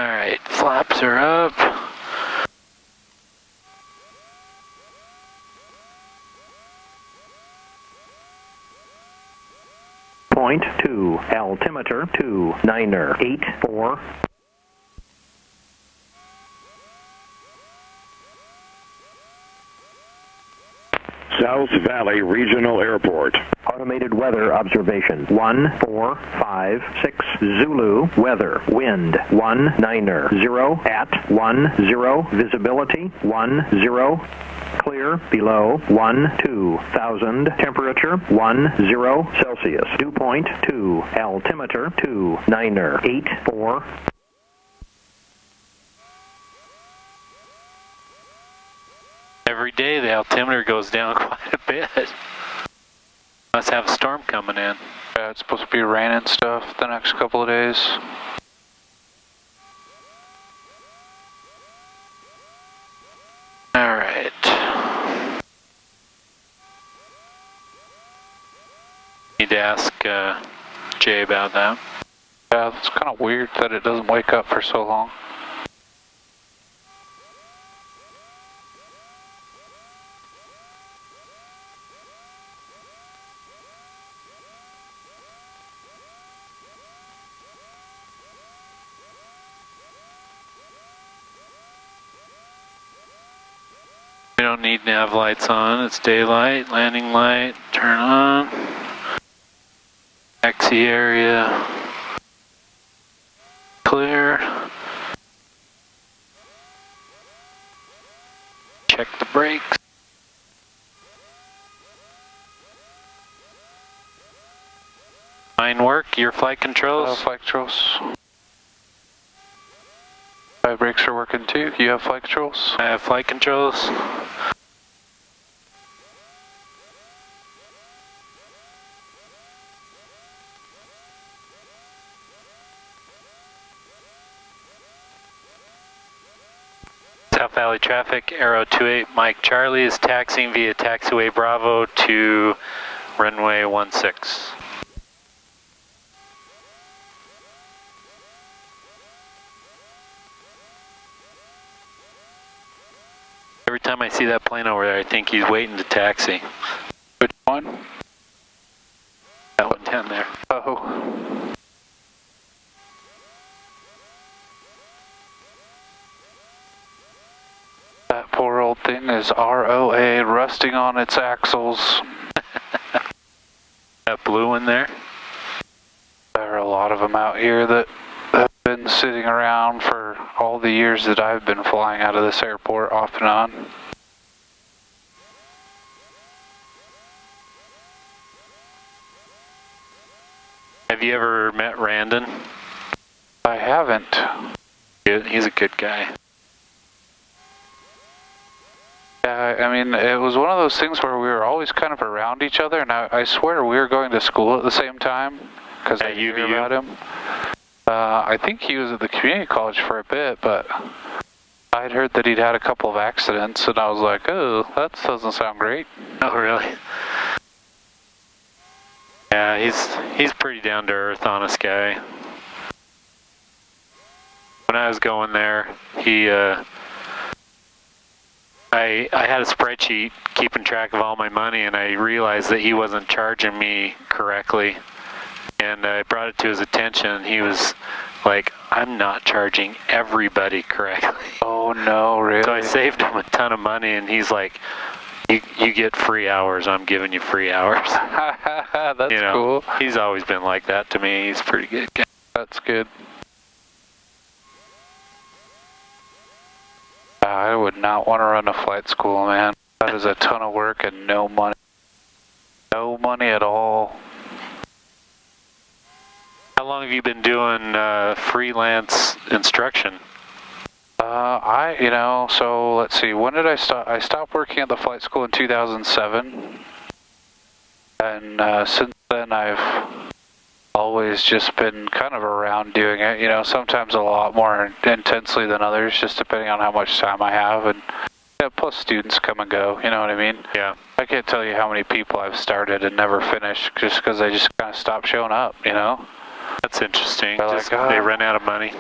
Alright, flaps are up. Point 2, altimeter 2, 9er, 84. South Valley Regional Airport. Automated weather observation. 1456 Zulu. Weather. Wind 19er. 0 at 10. Visibility 10. Clear below 12,000. Temperature 10 Celsius. Dew point 2. Altimeter 2. 9er. 84. Every day the altimeter goes down quite a bit. Must have a storm coming in. Yeah, it's supposed to be rain and stuff the next couple of days. Alright. Need to ask Jay about that. Yeah, it's kind of weird that it doesn't wake up for so long. We don't need nav lights on, it's daylight, landing light, turn on. Taxi area, clear. Check the brakes. Fine work, your flight controls? Flight controls. My brakes are working too. You have flight controls? I have flight controls. South Valley traffic, Arrow 28 Mike Charlie is taxiing via taxiway Bravo to runway 16. Every time I see that plane over there, I think he's waiting to taxi. Which one? That one down there. Oh. That poor old thing is ROA, rusting on its axles. That blue one there? There are a lot of them out here that have been sitting around for all the years that I've been flying out of this airport off and on. Have you ever met Randon? I haven't. He's a good guy. Yeah, I mean, it was one of those things where we were always kind of around each other, and I swear we were going to school at the same time, because I knew about him. I think he was at the community college for a bit, but I'd heard that he'd had a couple of accidents, and I was like, oh, that doesn't sound great. Oh, really? Yeah, he's pretty down to earth, honest guy. When I was going there, I had a spreadsheet keeping track of all my money, and I realized that he wasn't charging me correctly. And I brought it to his attention. He was like, I'm not charging everybody correctly. Oh no, really? So I saved him a ton of money, and he's like, you get free hours, I'm giving you free hours. That's you know, cool. He's always been like that to me. He's a pretty good guy. That's good. I would not want to run a flight school, man. That is a ton of work and no money. No money at all. How long have you been doing freelance instruction? So let's see, when did I stop? I stopped working at the flight school in 2007. And since then I've always just been kind of around doing it, you know, sometimes a lot more intensely than others, just depending on how much time I have. And yeah, plus students come and go, you know what I mean? Yeah. I can't tell you how many people I've started and never finished just because they just kind of stopped showing up, you know? That's interesting. They're Just, like, they run out of money.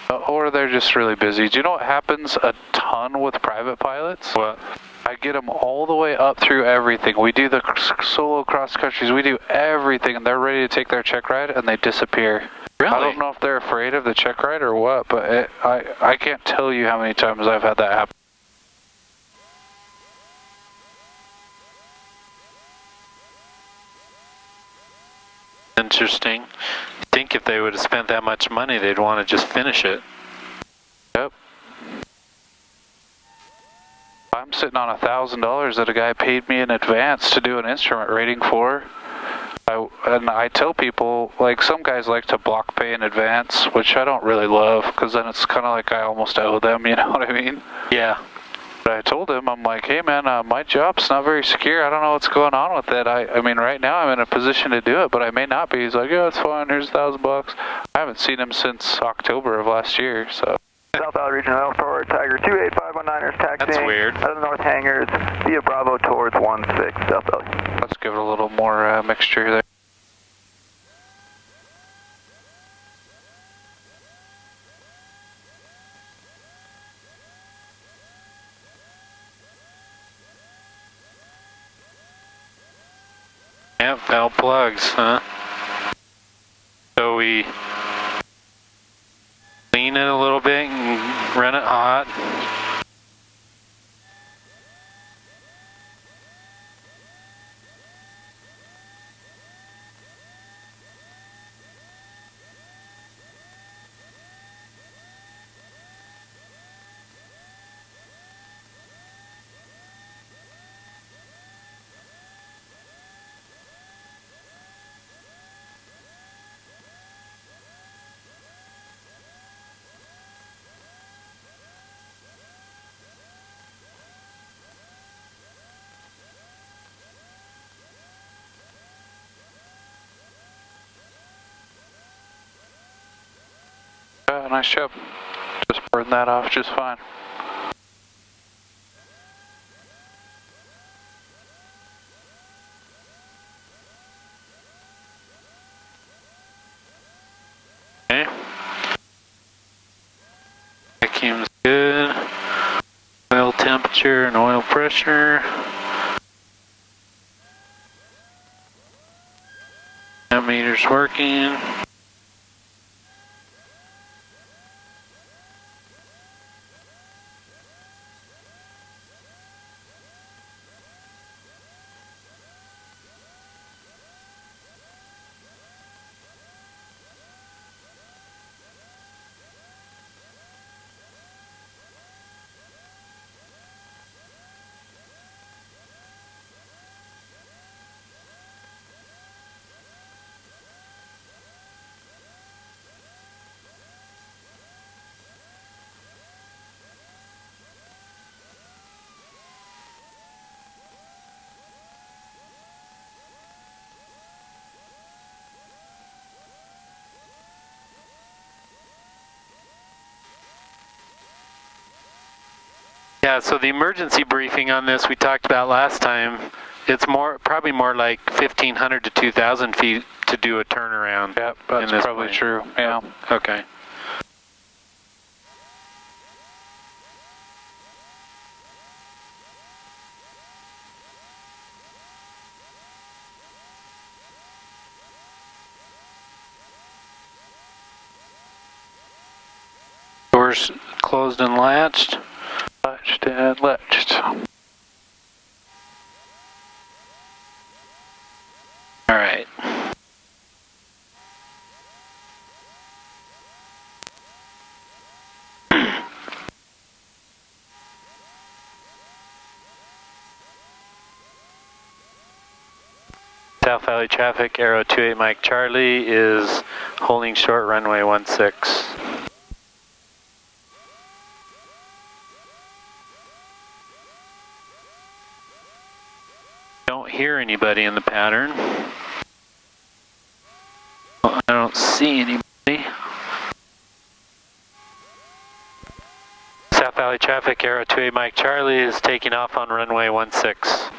Or they're just really busy. Do you know what happens a ton with private pilots? What? I get them all the way up through everything. We do the solo cross countries. We do everything, and they're ready to take their check ride, and they disappear. Really? I don't know if they're afraid of the check ride or what, but I can't tell you how many times I've had that happen. Interesting. I think if they would have spent that much money, they'd want to just finish it. Yep. I'm sitting on $1,000 that a guy paid me in advance to do an instrument rating for. And I tell people, like, some guys like to block pay in advance, which I don't really love, because then it's kind of like I almost owe them, you know what I mean? Yeah. But I told him, I'm like, hey man, my job's not very secure. I don't know what's going on with it. I mean, right now I'm in a position to do it, but I may not be. He's like, yeah, it's fine. Here's $1,000. I haven't seen him since October of last year, so. South Valley Regional Airport, Tiger 28519ers taxiing. That's weird. Out of the north hangars, via Bravo towards 16 South Valley. Let's give it a little more mixture there. Yep, valve plugs, huh? So we clean it a little bit and run it hot. Nice job. Just burn that off just fine. Okay. Vacuum's good. Oil temperature and oil pressure. Meter's working. Yeah, so the emergency briefing on this we talked about last time, it's probably more like 1,500 to 2,000 feet to do a turnaround. Yep, that's probably true, yeah. Okay. Doors closed and latched. Latched and latched. All right. South Valley traffic, Arrow 28 Mike Charlie is holding short runway 16. Don't hear anybody in the pattern. I don't see anybody. South Valley traffic, Arrow 28 Mike Charlie is taking off on runway 16.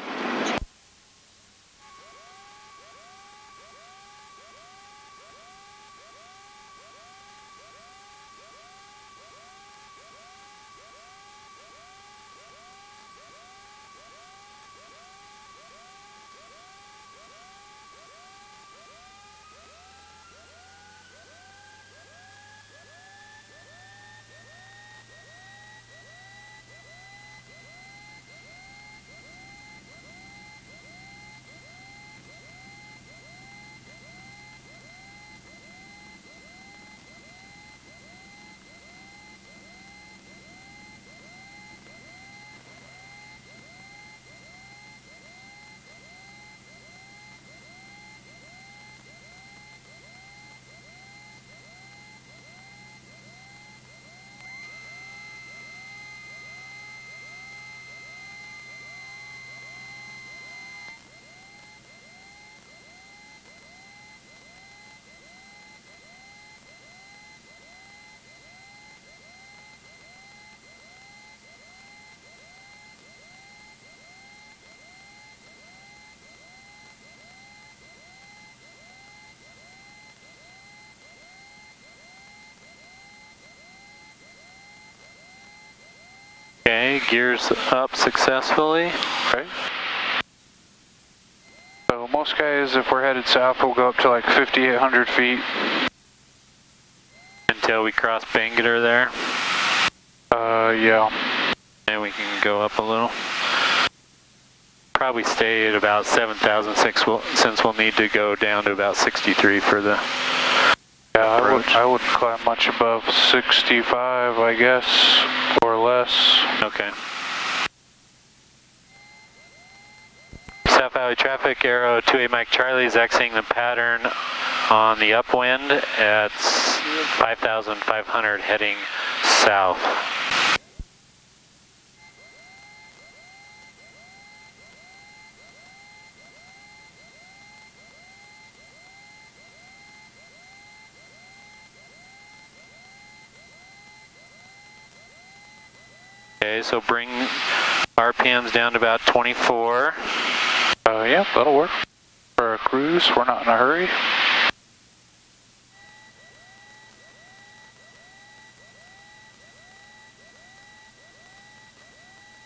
Okay, gears up successfully. Okay. So most guys, if we're headed south, we'll go up to like 5,800 feet. Until we cross Bangalore there? Yeah. And we can go up a little. Probably stay at about 7,006 since we'll need to go down to about 63 for the approach. I wouldn't climb much above 65, I guess, or less. Okay. South Valley traffic, Aero 28 Mike Charlie is exiting the pattern on the upwind at 5,500 heading south. Okay, so bring RPMs down to about 24. Yeah, that'll work. For a cruise, we're not in a hurry.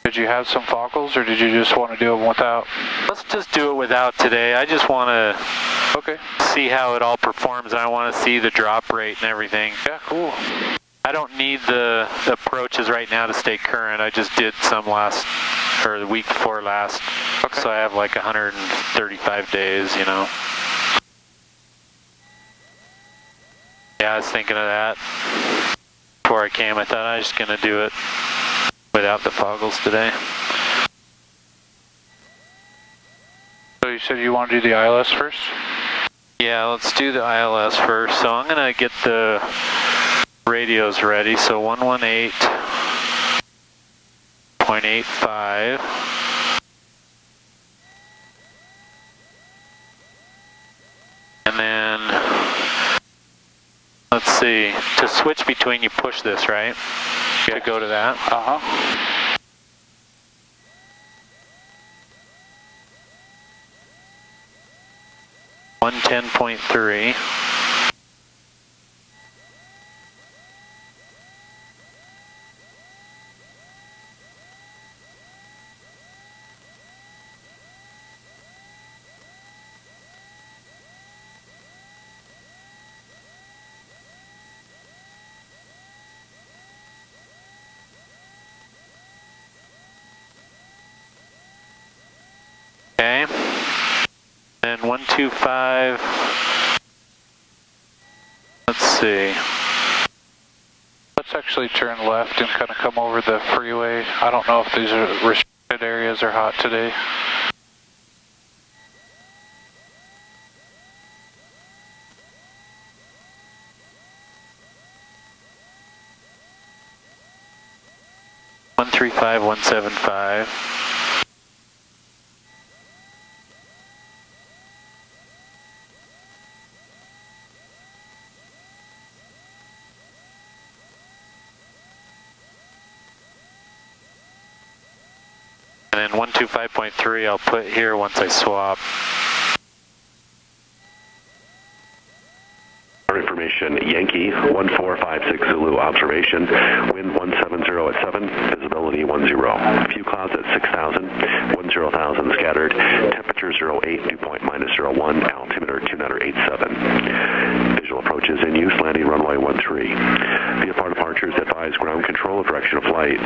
Did you have some foggles, or did you just want to do them without? Let's just do it without today. I just want to see how it all performs, and I want to see the drop rate and everything. Yeah, cool. I don't need the approaches right now to stay current. I just did some the week before last. Okay. So I have like 135 days, you know. Yeah, I was thinking of that before I came. I thought I was just going to do it without the foggles today. So you said you want to do the ILS first? Yeah, let's do the ILS first. So I'm going to get the radios ready. So 118.85. And then, let's see, to switch between, you push this, right? To go to that? Uh-huh. 110.3. Okay, then 125, let's see. Let's actually turn left and kind of come over the freeway. I don't know if these are restricted areas or hot today. One 135, 175. And then 125.3 I'll put here once I swap. Information, Yankee 1456 Zulu observation, wind 170 at 7, visibility 10. Few clouds at 6,000, 10,000 scattered, temperature 08, dew point -01, altimeter 2987. Visual approaches in use, landing runway 13. VFR departures advise ground control of direction of flight.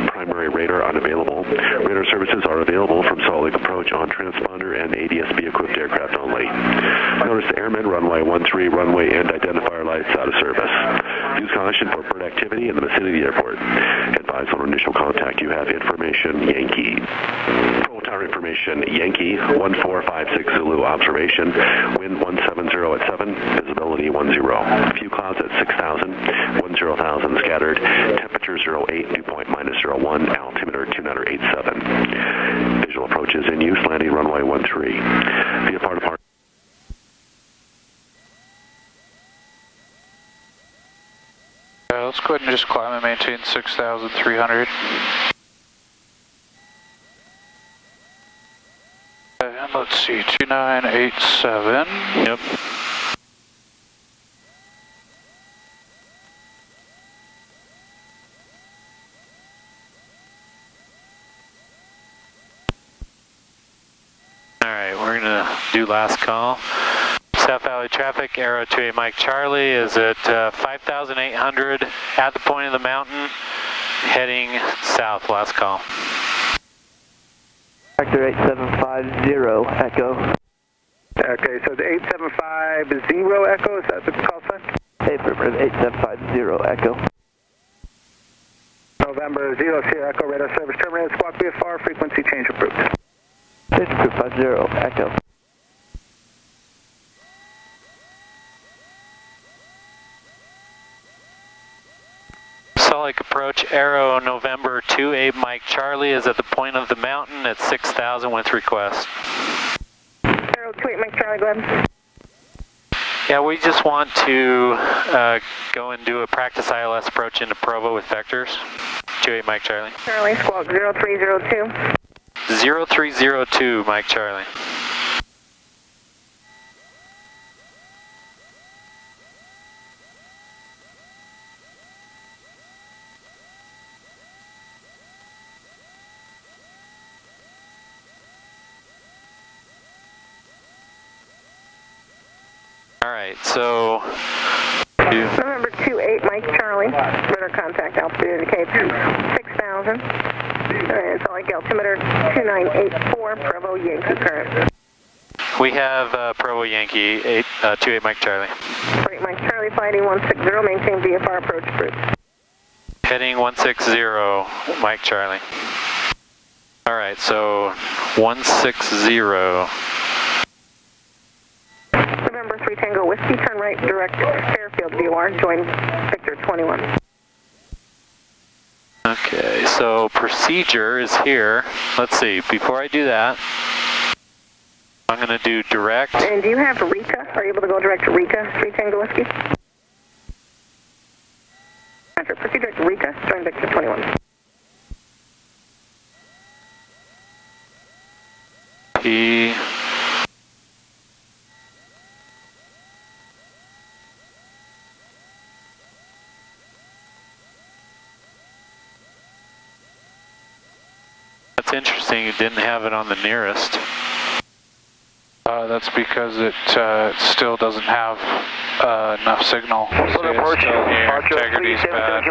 Primary radar unavailable. Radar services are available from Salt Lake approach on transponder and ADS-B equipped aircraft only. Notice the airmen runway 13, runway and identifier lights out of service. Use caution for bird activity in the vicinity of the airport. Advise on initial contact you have information, Yankee. Roll tower information, Yankee 1456 Zulu observation, wind 170 at 7, visibility 10. Few clouds at 6,000, 10,000 scattered, temperature 08, dew point -01, altimeter 2987. Visual approaches in use, landing runway 13. VFR departure. Let's go ahead and just climb and maintain 6,300. And let's see, 2987. Yep. 2 last call. South Valley traffic, Arrow 28 Mike Charlie is at 5,800 at the point of the mountain, heading south, last call. Vector 8750, Echo. Okay, so the 8750 Echo, is that the call sign? Affirmative, 8750, Echo. November 0 Sierra Echo, radar service terminated, squawk VFR, frequency change approved. Stage approved, 50, Echo. Salt Lake approach, Arrow November 28 Mike Charlie is at the point of the mountain at 6,000 with request. Arrow 28 Mike Charlie, go ahead. Yeah, we just want to go and do a practice ILS approach into Provo with vectors. 28 Mike Charlie. Charlie, squawk 0302. 0302 Mike Charlie. Alright, so... November 28 Mike Charlie, radar contact altitude indicates 6,000. And Salt Lake altimeter 2984, Provo Yankee current. We have Provo Yankee, 28 Mike Charlie. 28 Mike Charlie, flight 160, maintain VFR approach approved. Heading 160, Mike Charlie. Alright, so 160. November 3 Tango Whiskey, turn right, direct Fairfield VOR, join Victor 21. Okay, so procedure is here. Let's see, before I do that, I'm going to do direct. And do you have Rika? Are you able to go direct to Rika, 3 Tango Whiskey? After proceed direct to Rika, join Victor 21. P. That's interesting, you didn't have it on the nearest. That's because it still doesn't have enough signal. Integrity's bad.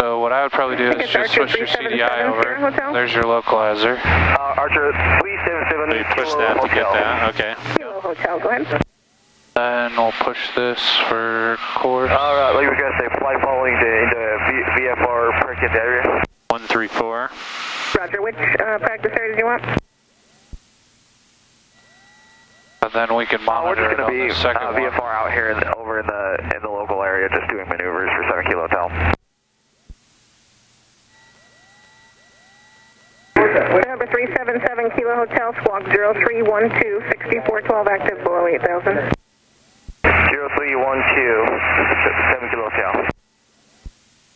So what I would probably do is just switch your CDI over. There's your localizer. Archer 377. So you push that to get that, okay. Kilo Hotel, go ahead. Then we'll push this for course. Alright, like we were going to say, flight following into VFR Perkins area. 134. Roger, which practice area do you want? And then we can monitor it on the second one. VFR out here over in the local area, just doing maneuvers for 7 Kilo Hotel. Number 377 Kilo Hotel, squawk 0312, 6412 active below 8,000. 0312, 7 Kilo Hotel.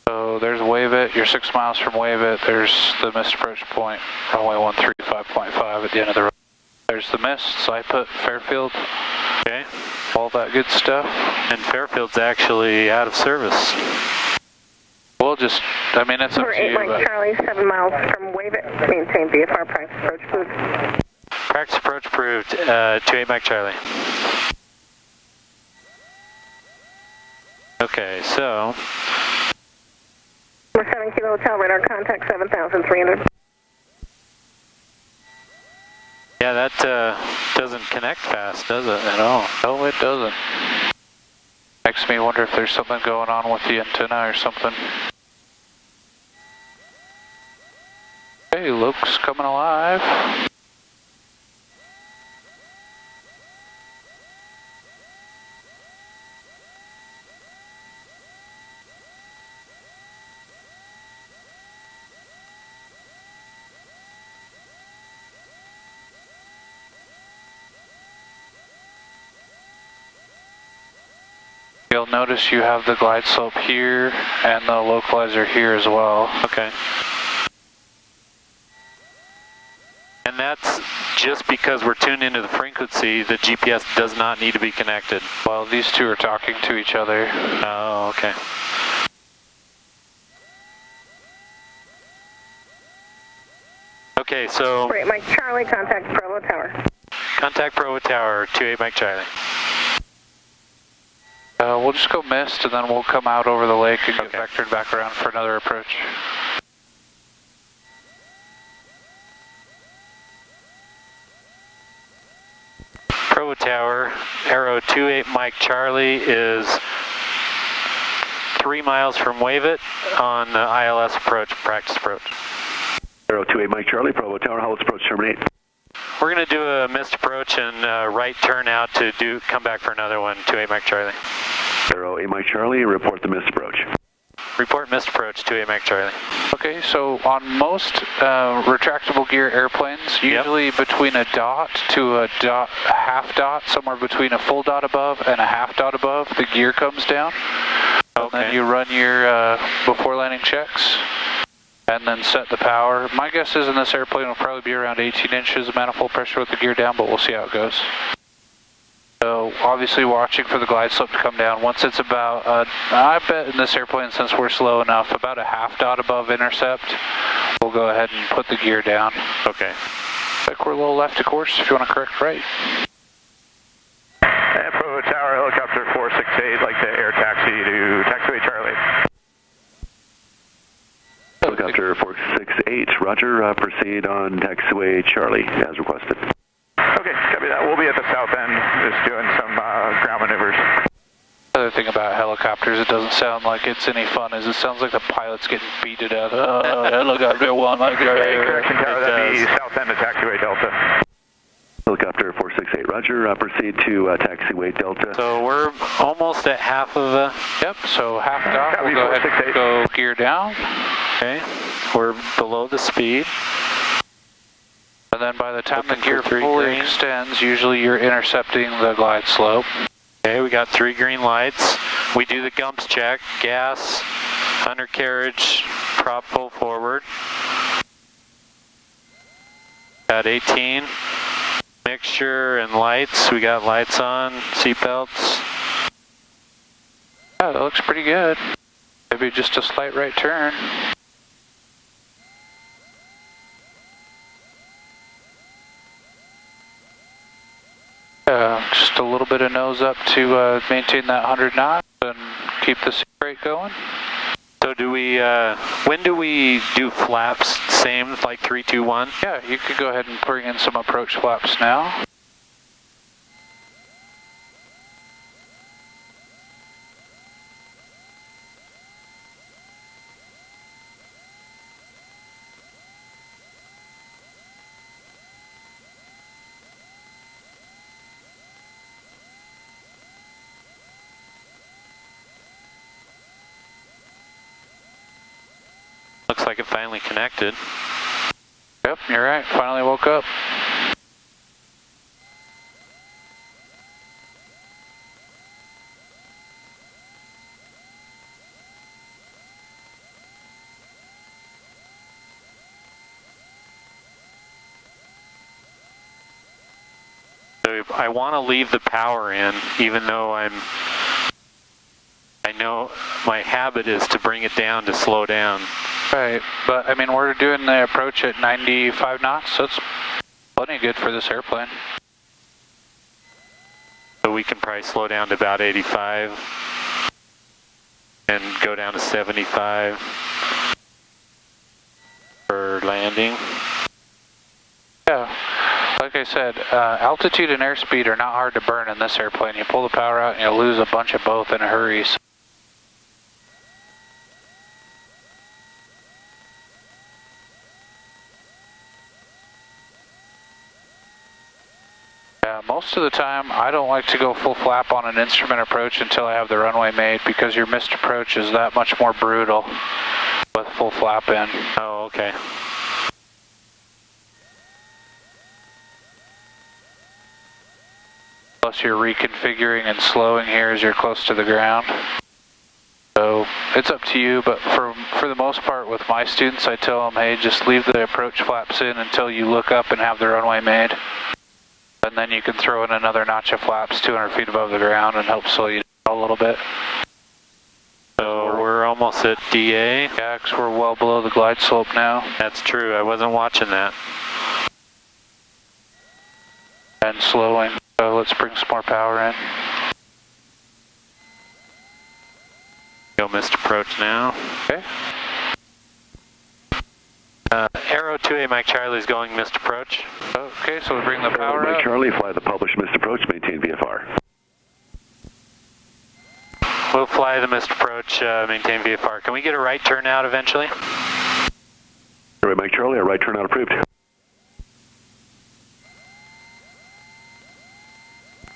So there's Wave It, you're 6 miles from Wave It, there's the missed approach point, runway 135.5 at the end of the road. There's the mist, so I put Fairfield, Okay. all that good stuff. And Fairfield's actually out of service. We'll just, I mean, it's up Number to 8 you, Mike but Charlie, 7 miles from Wave It, maintain VFR practice approach approved. Practice approach approved, 28 Mike Charlie. Okay, so... Number 7 Kilo Hotel, radar contact 7,300. Yeah, that doesn't connect fast, does it, at all? no, it doesn't. Makes me wonder if there's something going on with the antenna or something. Hey, Luke's coming alive. You'll notice you have the glide slope here and the localizer here as well. Okay. And that's just because we're tuned into the frequency, the GPS does not need to be connected. Well, these two are talking to each other. Oh, okay. Okay, so... Great, Mike Charlie, contact Bravo Tower. Contact Provo Tower, 28 Mike Charlie. We'll just go mist and then we'll come out over the lake and get vectored back around for another approach. Provo Tower, Arrow 28 Mike Charlie is 3 miles from Wave It on the ILS approach, practice approach. Arrow 28 Mike Charlie, Provo Tower, how let's approach terminate? We're going to do a missed approach and right turn out to come back for another one, 28 Mike Charlie. Arrow 8 Mike Charlie, report the missed approach. Report missed approach, 28 Mike Charlie. Okay, so on most retractable gear airplanes, usually between a dot to a half dot, somewhere between a full dot above and a half dot above, the gear comes down. And then you run your before landing checks and then set the power. My guess is in this airplane will probably be around 18 inches of manifold pressure with the gear down, but we'll see how it goes. So obviously watching for the glide slope to come down. Once it's about, I bet in this airplane, since we're slow enough, about a half dot above intercept, we'll go ahead and put the gear down. Okay. Looks like we're a little left of course if you want to correct right. And Provo Tower, helicopter 468, like to air taxi to taxiway Charlie. Helicopter 468, roger, proceed on taxiway Charlie as requested. Okay, copy that. We'll be at the south end, just doing some ground maneuvers. The other thing about helicopters, it doesn't sound like it's any fun, is it sounds like the pilot's getting beat to death. Helicopter 1, like correction tower, that'd be south end of taxiway Delta. Helicopter 468, roger, proceed to taxiway Delta. So we're almost at half of the... Yep, so half dot, we'll go ahead and go gear down. Okay, we're below the speed. And then by the time the gear fully extends, usually you're intercepting the glide slope. Okay, we got 3 green lights. We do the gumps check, gas, undercarriage, prop pull forward. Got 18. Mixture and lights, we got lights on, seatbelts. Yeah, that looks pretty good. Maybe just a slight right turn. Just a little bit of nose up to maintain that 100 knots and keep the seat rate going. So do we, when do we do flaps, same like 3, 2, 1? Yeah, you could go ahead and bring in some approach flaps now. Looks like it finally connected. Yep, you're right. Finally woke up. So I want to leave the power in, even though I know my habit is to bring it down to slow down. Right, but I mean, we're doing the approach at 95 knots, so it's plenty good for this airplane. So we can probably slow down to about 85 and go down to 75 for landing. Yeah, like I said, altitude and airspeed are not hard to burn in this airplane. You pull the power out and you'll lose a bunch of both in a hurry. So most of the time, I don't like to go full flap on an instrument approach until I have the runway made, because your missed approach is that much more brutal with full flap in. Oh, okay. Plus you're reconfiguring and slowing here as you're close to the ground. So it's up to you, but for the most part with my students, I tell them, hey, just leave the approach flaps in until you look up and have the runway made. And then you can throw in another notch of flaps 200 feet above the ground and help slow you down a little bit. So we're almost at DA. Yeah, because we're well below the glide slope now. That's true, I wasn't watching that. and slowing. So let's bring some more power in. Go missed approach now. Okay. Arrow 2A Mike Charlie is going missed approach. Okay, so we bring the power Mike up. Charlie, fly the published missed approach, maintain VFR. We'll fly the missed approach, maintain VFR. Can we get a right turn out eventually? Airway Mike Charlie, a right turnout approved.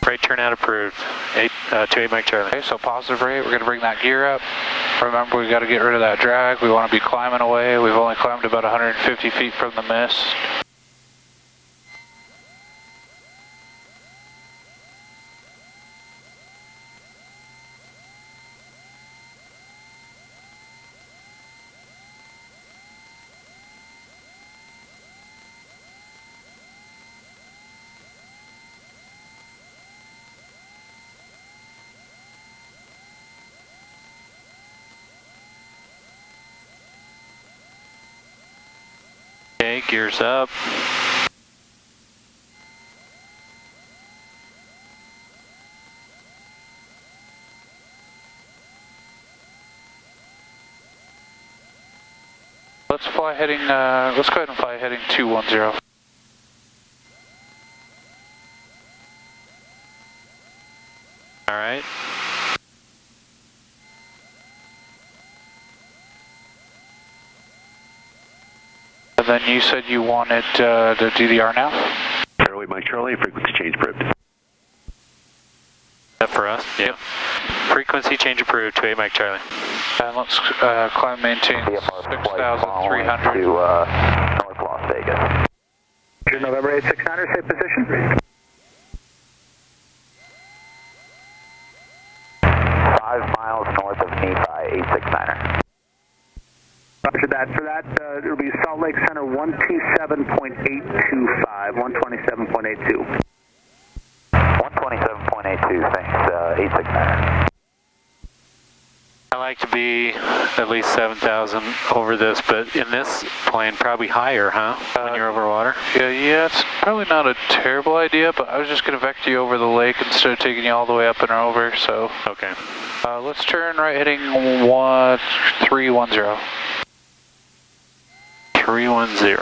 Right turnout approved. 2A Mike Charlie. Okay, so positive rate, we're going to bring that gear up. Remember, we got to get rid of that drag. We want to be climbing away. We've only climbed about 150 feet from the mist. Okay, gears up. Let's fly heading, let's go ahead and fly heading 210. All right. And then you said you wanted to do the RNAV? Airway Mike Charlie, frequency change approved. That for us? Yeah. Frequency change approved, 2A Mike Charlie. And let's climb maintain 6,300. To North Las Vegas. November 869er, safe position. 5 miles north of Nephi, 869er. Roger that. For that, it'll be Salt Lake Center 127.825, 127.82. 127.82, thanks, 869er. I like to be at least 7,000 over this, but in this plane, probably higher, huh? When you're over water? Yeah, it's probably not a terrible idea, but I was just going to vector you over the lake instead of taking you all the way up and over, so. Okay. Let's turn right heading 310. 310.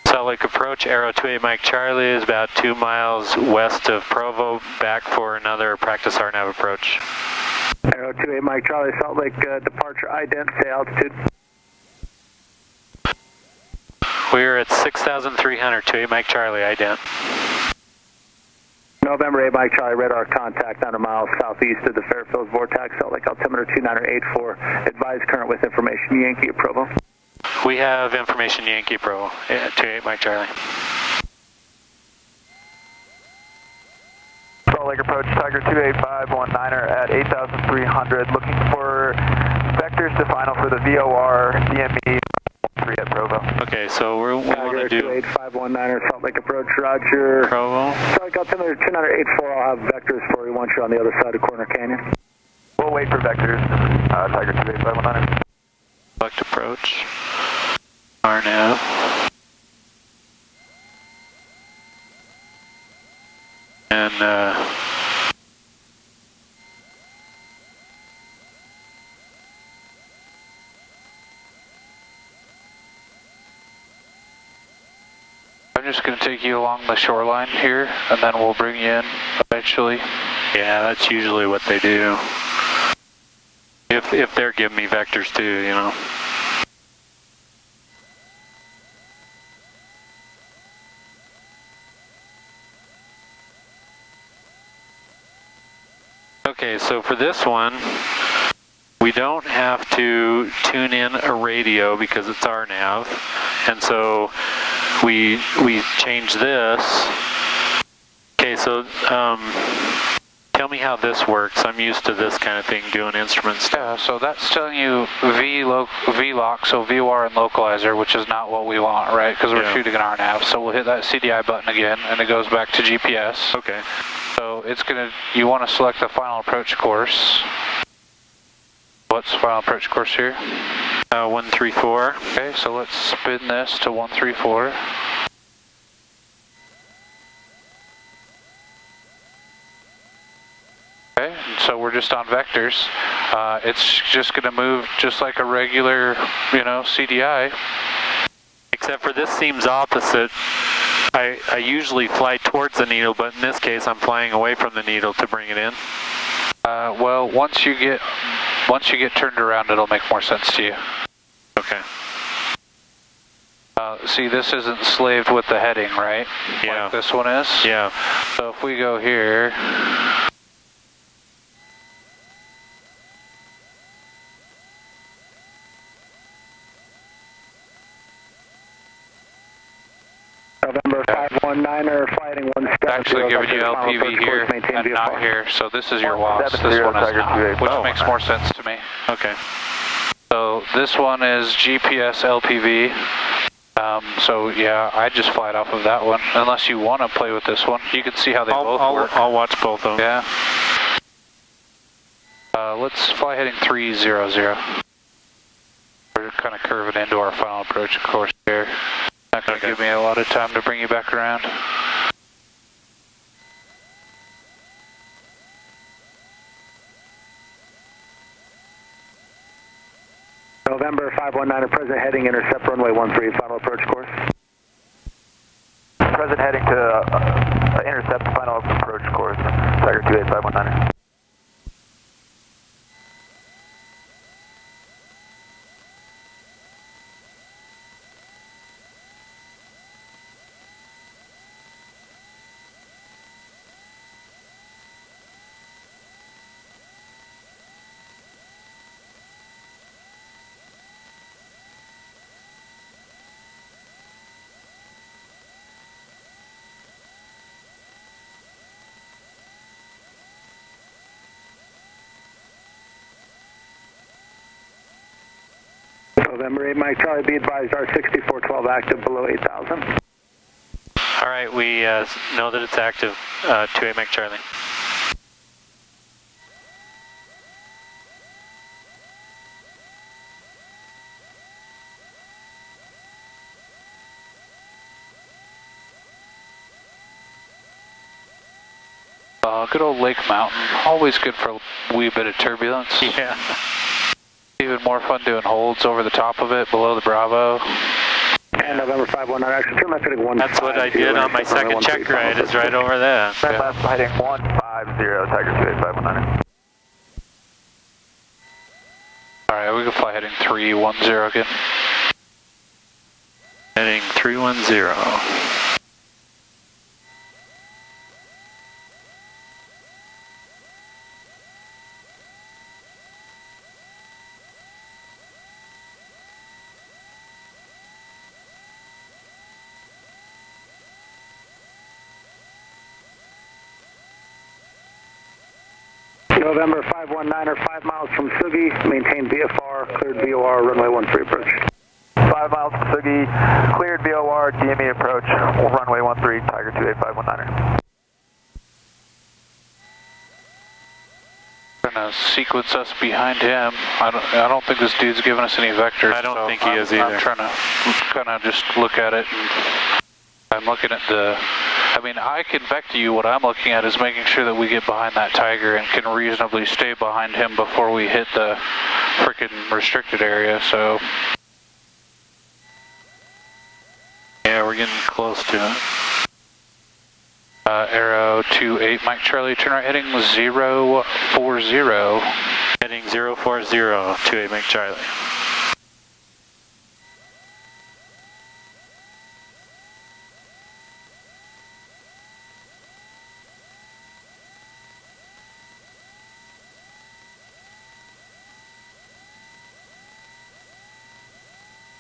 Salt Lake approach, Arrow 2A Mike Charlie is about 2 miles west of Provo, back for another practice RNAV approach. Arrow 2A Mike Charlie, Salt Lake departure ident, say altitude. We're at 6,300, 2A Mike Charlie, ident. November 8 Mike Charlie, radar contact 900 miles southeast of the Fairfield Vortex, Salt Lake altimeter 2984, advised current with information, Yankee at Provo. We have information, Yankee Provo, 2A Mike Charlie. Salt Lake approach, Tiger 28519er at 8,300, looking for vectors to final for the VOR, DME 3 at Provo. Okay, so we want to do 28519er, Salt Lake approach, Roger. Provo. Salt Lake altimeter 2984, I'll have vectors for you once you're on the other side of Corner Canyon. We'll wait for vectors, Tiger 28519er. Select approach. RNAV. And I'm just going to take you along the shoreline here, and then we'll bring you in eventually. yeah, that's usually what they do. If they're giving me vectors too, you know. Okay, so for this one, we don't have to tune in a radio because it's RNAV, and so we change this. Okay, so tell me how this works. I'm used to this kind of thing, doing instrument stuff. Yeah, so that's telling you VLOC, so VOR and localizer, which is not what we want, right? Because we're shooting an RNAV. So we'll hit that CDI button again, and it goes back to GPS. Okay. So So it's gonna, you want to select the final approach course. What's the final approach course here? 134. Okay, so let's spin this to 134. Okay, so we're just on vectors. It's just going to move just like a regular, CDI. Except for this seems opposite. I usually fly towards the needle, but in this case I'm flying away from the needle to bring it in. Well, once you get turned around, it'll make more sense to you. Okay. See, this isn't slaved with the heading, right? Yeah. Like this one is? Yeah. So if we go here, November 519er, fighting 170. actually giving you LPV here and not here, so this is your WAS, this one is not, which makes more sense to me. Okay. So this one is GPS LPV, so yeah, I just fly it off of that one, unless you want to play with this one. You can see how they both work. I'll watch both of them. Yeah. Let's fly heading 300. We're kind of curving into our final approach course here. Not going to give me a lot of time to bring you back around. November 519er, present heading, intercept runway 13, final approach course. Present heading to intercept final approach course, Tiger 28519er. November 8 Mike Charlie, be advised R6412 active below 8,000. All right, we know that it's active. 28 Mike Charlie. Good old Lake Mountain, always good for a wee bit of turbulence. Yeah. Even more fun doing holds over the top of it, below the Bravo. And November 519, actually turn left heading 150. That's what I did on my second check ride, is right over there. Send left heading 150, Tiger 28519er. Alright, we can fly heading 310 again. Heading 310. November 519er, 5 miles from Sugi, maintain VFR, cleared VOR, runway 13 approach. 5 miles from Sugi, cleared VOR, DME approach, runway 13, Tiger 28519er. Gonna sequence us behind him. I don't think this dude's giving us any vectors. I don't so think he is either. I'm trying to kind of just look at it. And I'm looking at the. I mean, I can vector you. What I'm looking at is making sure that we get behind that Tiger and can reasonably stay behind him before we hit the freaking restricted area. So. Yeah, we're getting close to it. Arrow 28 Mike Charlie, turn right heading 040. Heading 040, 28 Mike Charlie.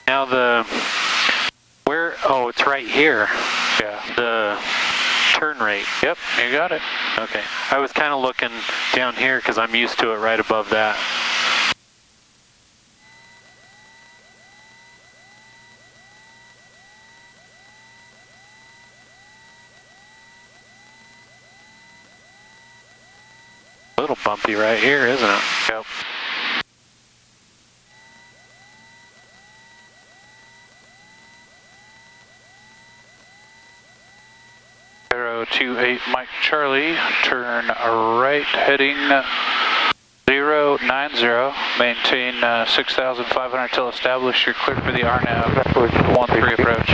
Now it's right here. Yeah. The turn rate. Yep, you got it. Okay. I was kind of looking down here because I'm used to it right above that. little bumpy right here, isn't it? Yep. Aero 28 Mike Charlie, turn right heading 090, maintain 6,500 till established. You're clear for the RNAV 13 approach.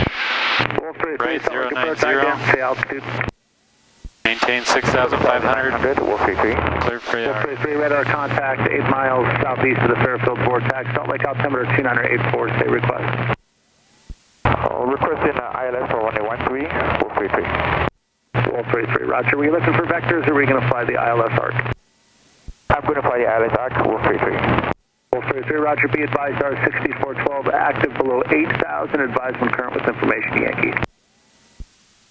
Right 090. Maintain 6,500. Clear for the RNAV. Radar contact 8 miles southeast of the Fairfield Vortex. Salt Lake altimeter 29884. State request. Requesting ILS for 1813, 433. 433, roger. Were you looking for vectors or were you going to fly the ILS arc? I'm going to fly the ILS arc, 433. 433, roger. Be advised, R6412 active below 8,000. Advise when current with information, Yankee.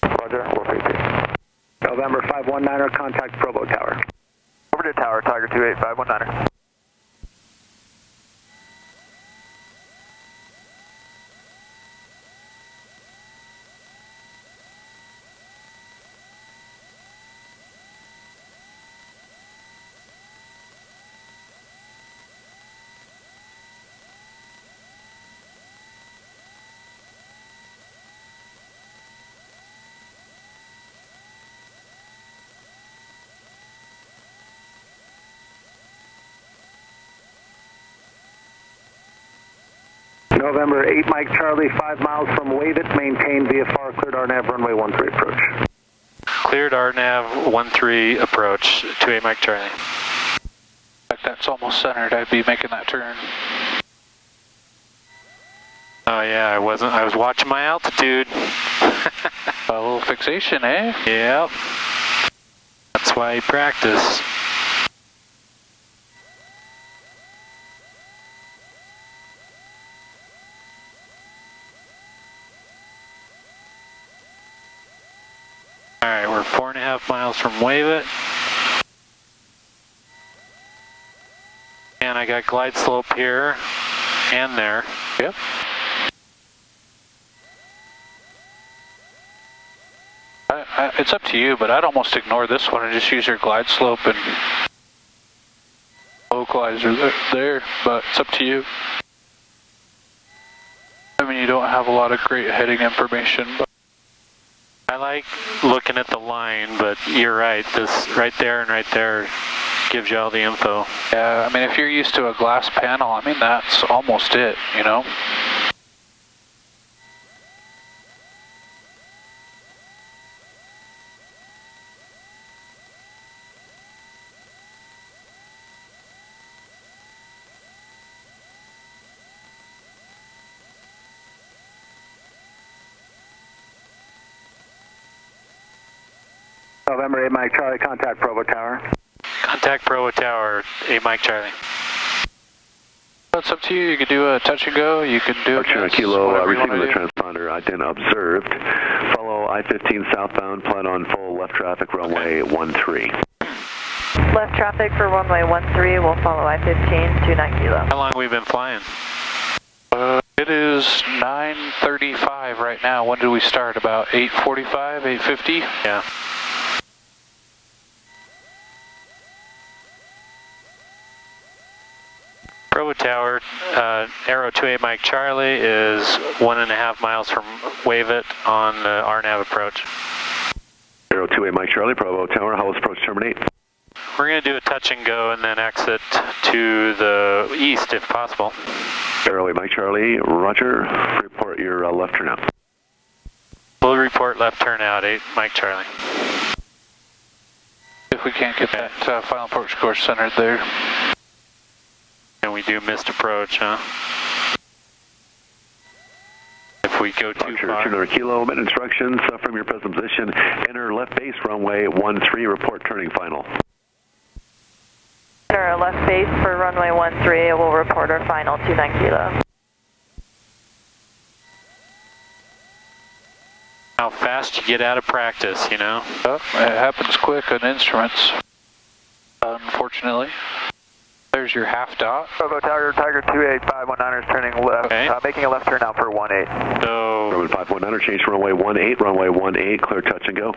Roger, 433. November 519er, contact Provo Tower. Over to Tower, Tiger 28, 519er. November 8 Mike Charlie, 5 miles from Wave It, maintain VFR, cleared RNAV, runway 13 approach. Cleared RNAV 13 approach, 28 Mike Charlie. That's almost centered, I'd be making that turn. Oh yeah, I was watching my altitude. A little fixation, eh? Yep. That's why you practice. Alright, we're 4.5 miles from Wave It. And I got glide slope here and there. Yep. It's up to you, but I'd almost ignore this one and just use your glide slope and localizer there, but it's up to you. I mean, you don't have a lot of great heading information, but I like looking at the line, but you're right, this right there and right there gives you all the info. Yeah, I mean, if you're used to a glass panel, I mean, that's almost it, you know? November 8 Mike Charlie, contact Provo Tower. Contact Provo Tower, 8 Mike Charlie. It's up to you. You could do a touch and go. You could do a Kilo, receiving the transponder, ident observed. Follow I-15 southbound, plan on full left traffic, runway 13. Left traffic for runway 13, we'll follow I-15, 29 Kilo. How long have we been flying? It is 9:35 right now. When did we start? About 8:45, 8:50? Yeah. Provo Tower, Aero 28 Mike Charlie is 1.5 miles from Wave It on the RNAV approach. Aero 28 Mike Charlie, Provo Tower, how will approach terminate? We're going to do a touch and go and then exit to the east if possible. Aero 8 Mike Charlie, roger, report your left turnout. We'll report left turnout, 8 Mike Charlie. If we can't get that final approach course centered there. And we do missed approach, huh? If we go too far. 200 Kilo, met instructions from your present position. Enter left base runway 13, report turning final. Enter left base for runway 13, we'll report our final 29 Kilo. How fast you get out of practice, you know? Oh, it happens quick on instruments, unfortunately. There's your half dot. Provo Tower, Tiger 28, 519er is turning left, okay. Making a left turn now for 18. So, Roman 519er, change to runway 18, runway 18, clear touch and go.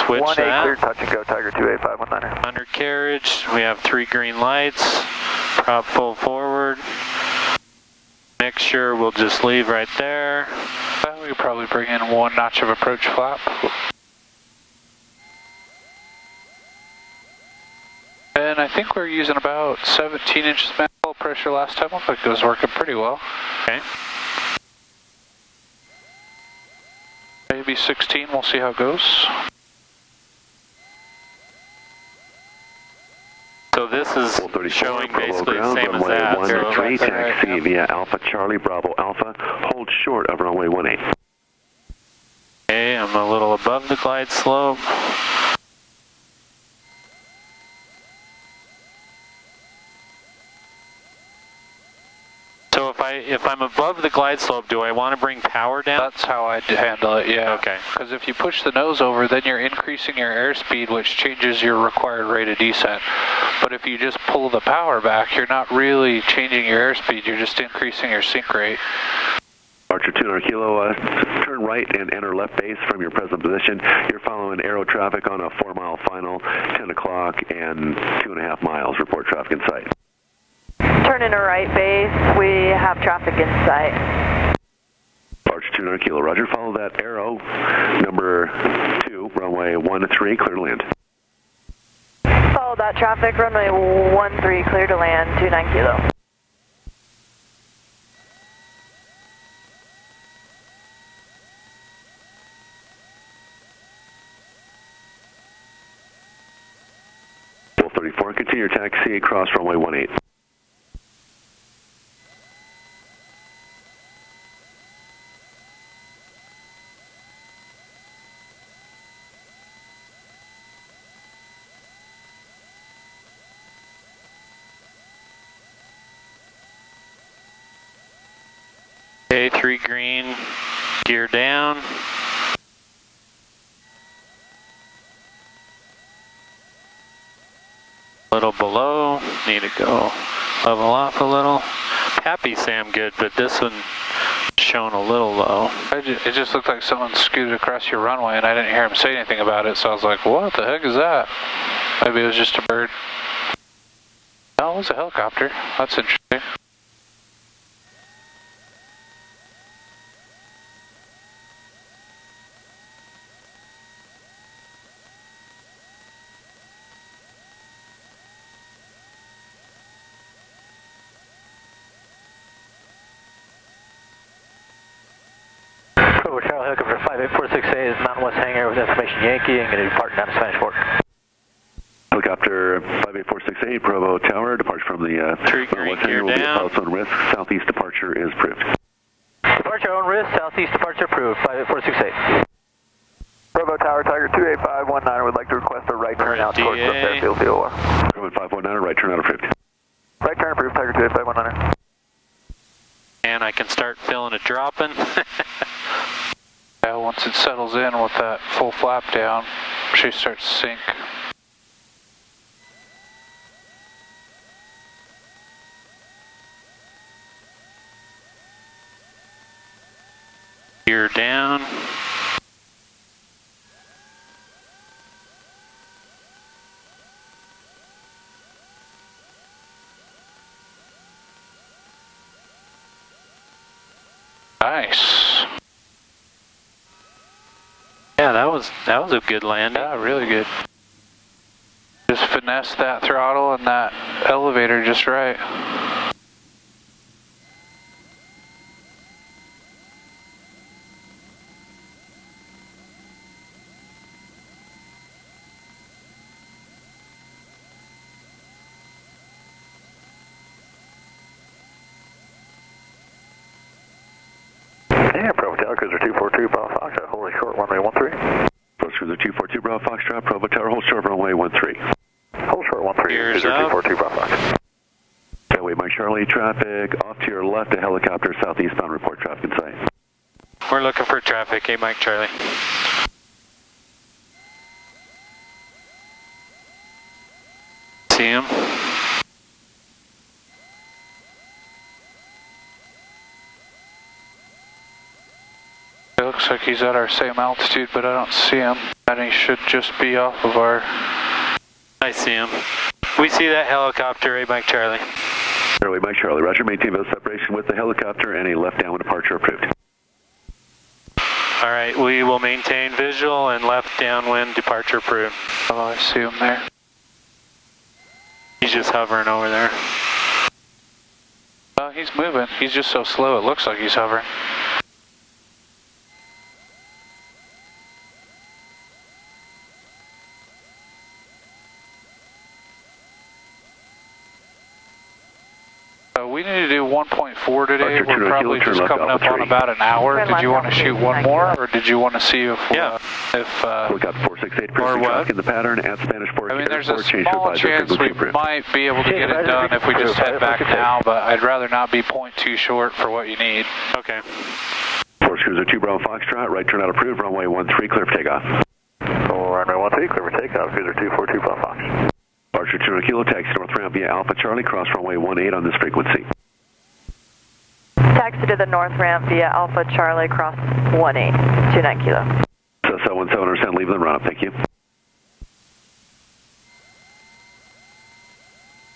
switch 1-8 that. clear, touch and go, Tiger 28519er. Undercarriage, we have 3 green lights. Prop full forward. Mixture we'll just leave right there. We could probably bring in 1 notch of approach flap. And I think we're using about 17 inches manifold pressure last time. Looks like it was working pretty well. Okay. Maybe 16, we'll see how it goes. So this is showing basically the same as runway that. 13, taxi via Alpha Charlie Bravo Alpha, hold short of runway 18. Okay, I'm a little above the glide slope. So if I'm above the glide slope, do I want to bring power down? That's how I'd handle it, yeah. Okay. Because if you push the nose over, then you're increasing your airspeed, which changes your required rate of descent. But if you just pull the power back, you're not really changing your airspeed, you're just increasing your sink rate. Departure 200 kilo, turn right and enter left base from your present position. You're following aero traffic on a 4-mile final, 10 o'clock and 2.5 miles. Report traffic in sight. Turn into right base. We have traffic in sight. Departure 200 kilo, roger. Follow that arrow, number 2, runway 13, clear to land. Follow that traffic, runway 13, clear to land, 29 kilo. Full 34, continue your taxi across runway 18. Okay, 3 green, gear down. A little below, need to go level off a little. Happy say I'm good, but this one shown a little low. It just looked like someone scooted across your runway and I didn't hear him say anything about it, so I was like, what the heck is that? Maybe it was just a bird. No, it was a helicopter. That's interesting. Helicopter 58468 is Mountain West hangar with information Yankee. I'm going to depart down to Spanish Fork. Helicopter 58468, Bravo Tower, departure from the 3 green, West hangar will be a pilot's own risk. Southeast departure is approved. Departure own risk, southeast departure approved, 58468. Bravo Tower, Tiger 28519 would like to request a right turn out towards the Fairfield VOR. Roman 519, right turn out approved. Right turn approved, Tiger 28519. And I can start feeling it dropping. Yeah, once it settles in with that full flap down, she starts to sink. Gear down. Nice. Yeah, that was a good landing. Yeah, really good. Just finesse that throttle and that elevator just right. Yeah, Bravo Tower, Cruiser 242, Bravo Fox, holding short, runway 13. Cruiser 242, Bravo Foxtrot, Bravo Tower, hold short, runway 13. Hold short, 13, Gears Cruiser up. 242, Bravo Fox. Gateway Mike Charlie, traffic off to your left, a helicopter southeastbound, report traffic in sight. We're looking for traffic. Hey, Mike Charlie. See him? It looks looks like he's at our same altitude, but I don't see him. And he should just be off of our... I see him. We see that helicopter, right, Mike Charlie? Fairway, Mike Charlie. Roger, maintain both separation with the helicopter and a left downwind departure approved. All right, we will maintain visual and left downwind departure approved. Oh, I see him there. He's just hovering over there. Oh, he's moving. He's just so slow, it looks like he's hovering. We need to do 1.4 today. We're probably just coming up on about an hour. Did you want to shoot one more, or did you want to see if... Yeah. We got 468 or what? in the pattern at Spanish Fork. I mean, there's a small chance we might be able to get it done if we just head back now, but I'd rather not be 0.2 short for what you need. Okay. Force Cruiser 2 Bravo Foxtrot, right turn out approved, runway 13, clear for takeoff. Runway 13, clear for takeoff, Cruiser 242 Bravo Fox. Archer 200 Kilo, taxi north ramp via Alpha Charlie, cross runway 18 on this frequency. Taxi to the north ramp via Alpha Charlie, cross 18, 29 Kilo. So 17%, leave them run up, thank you.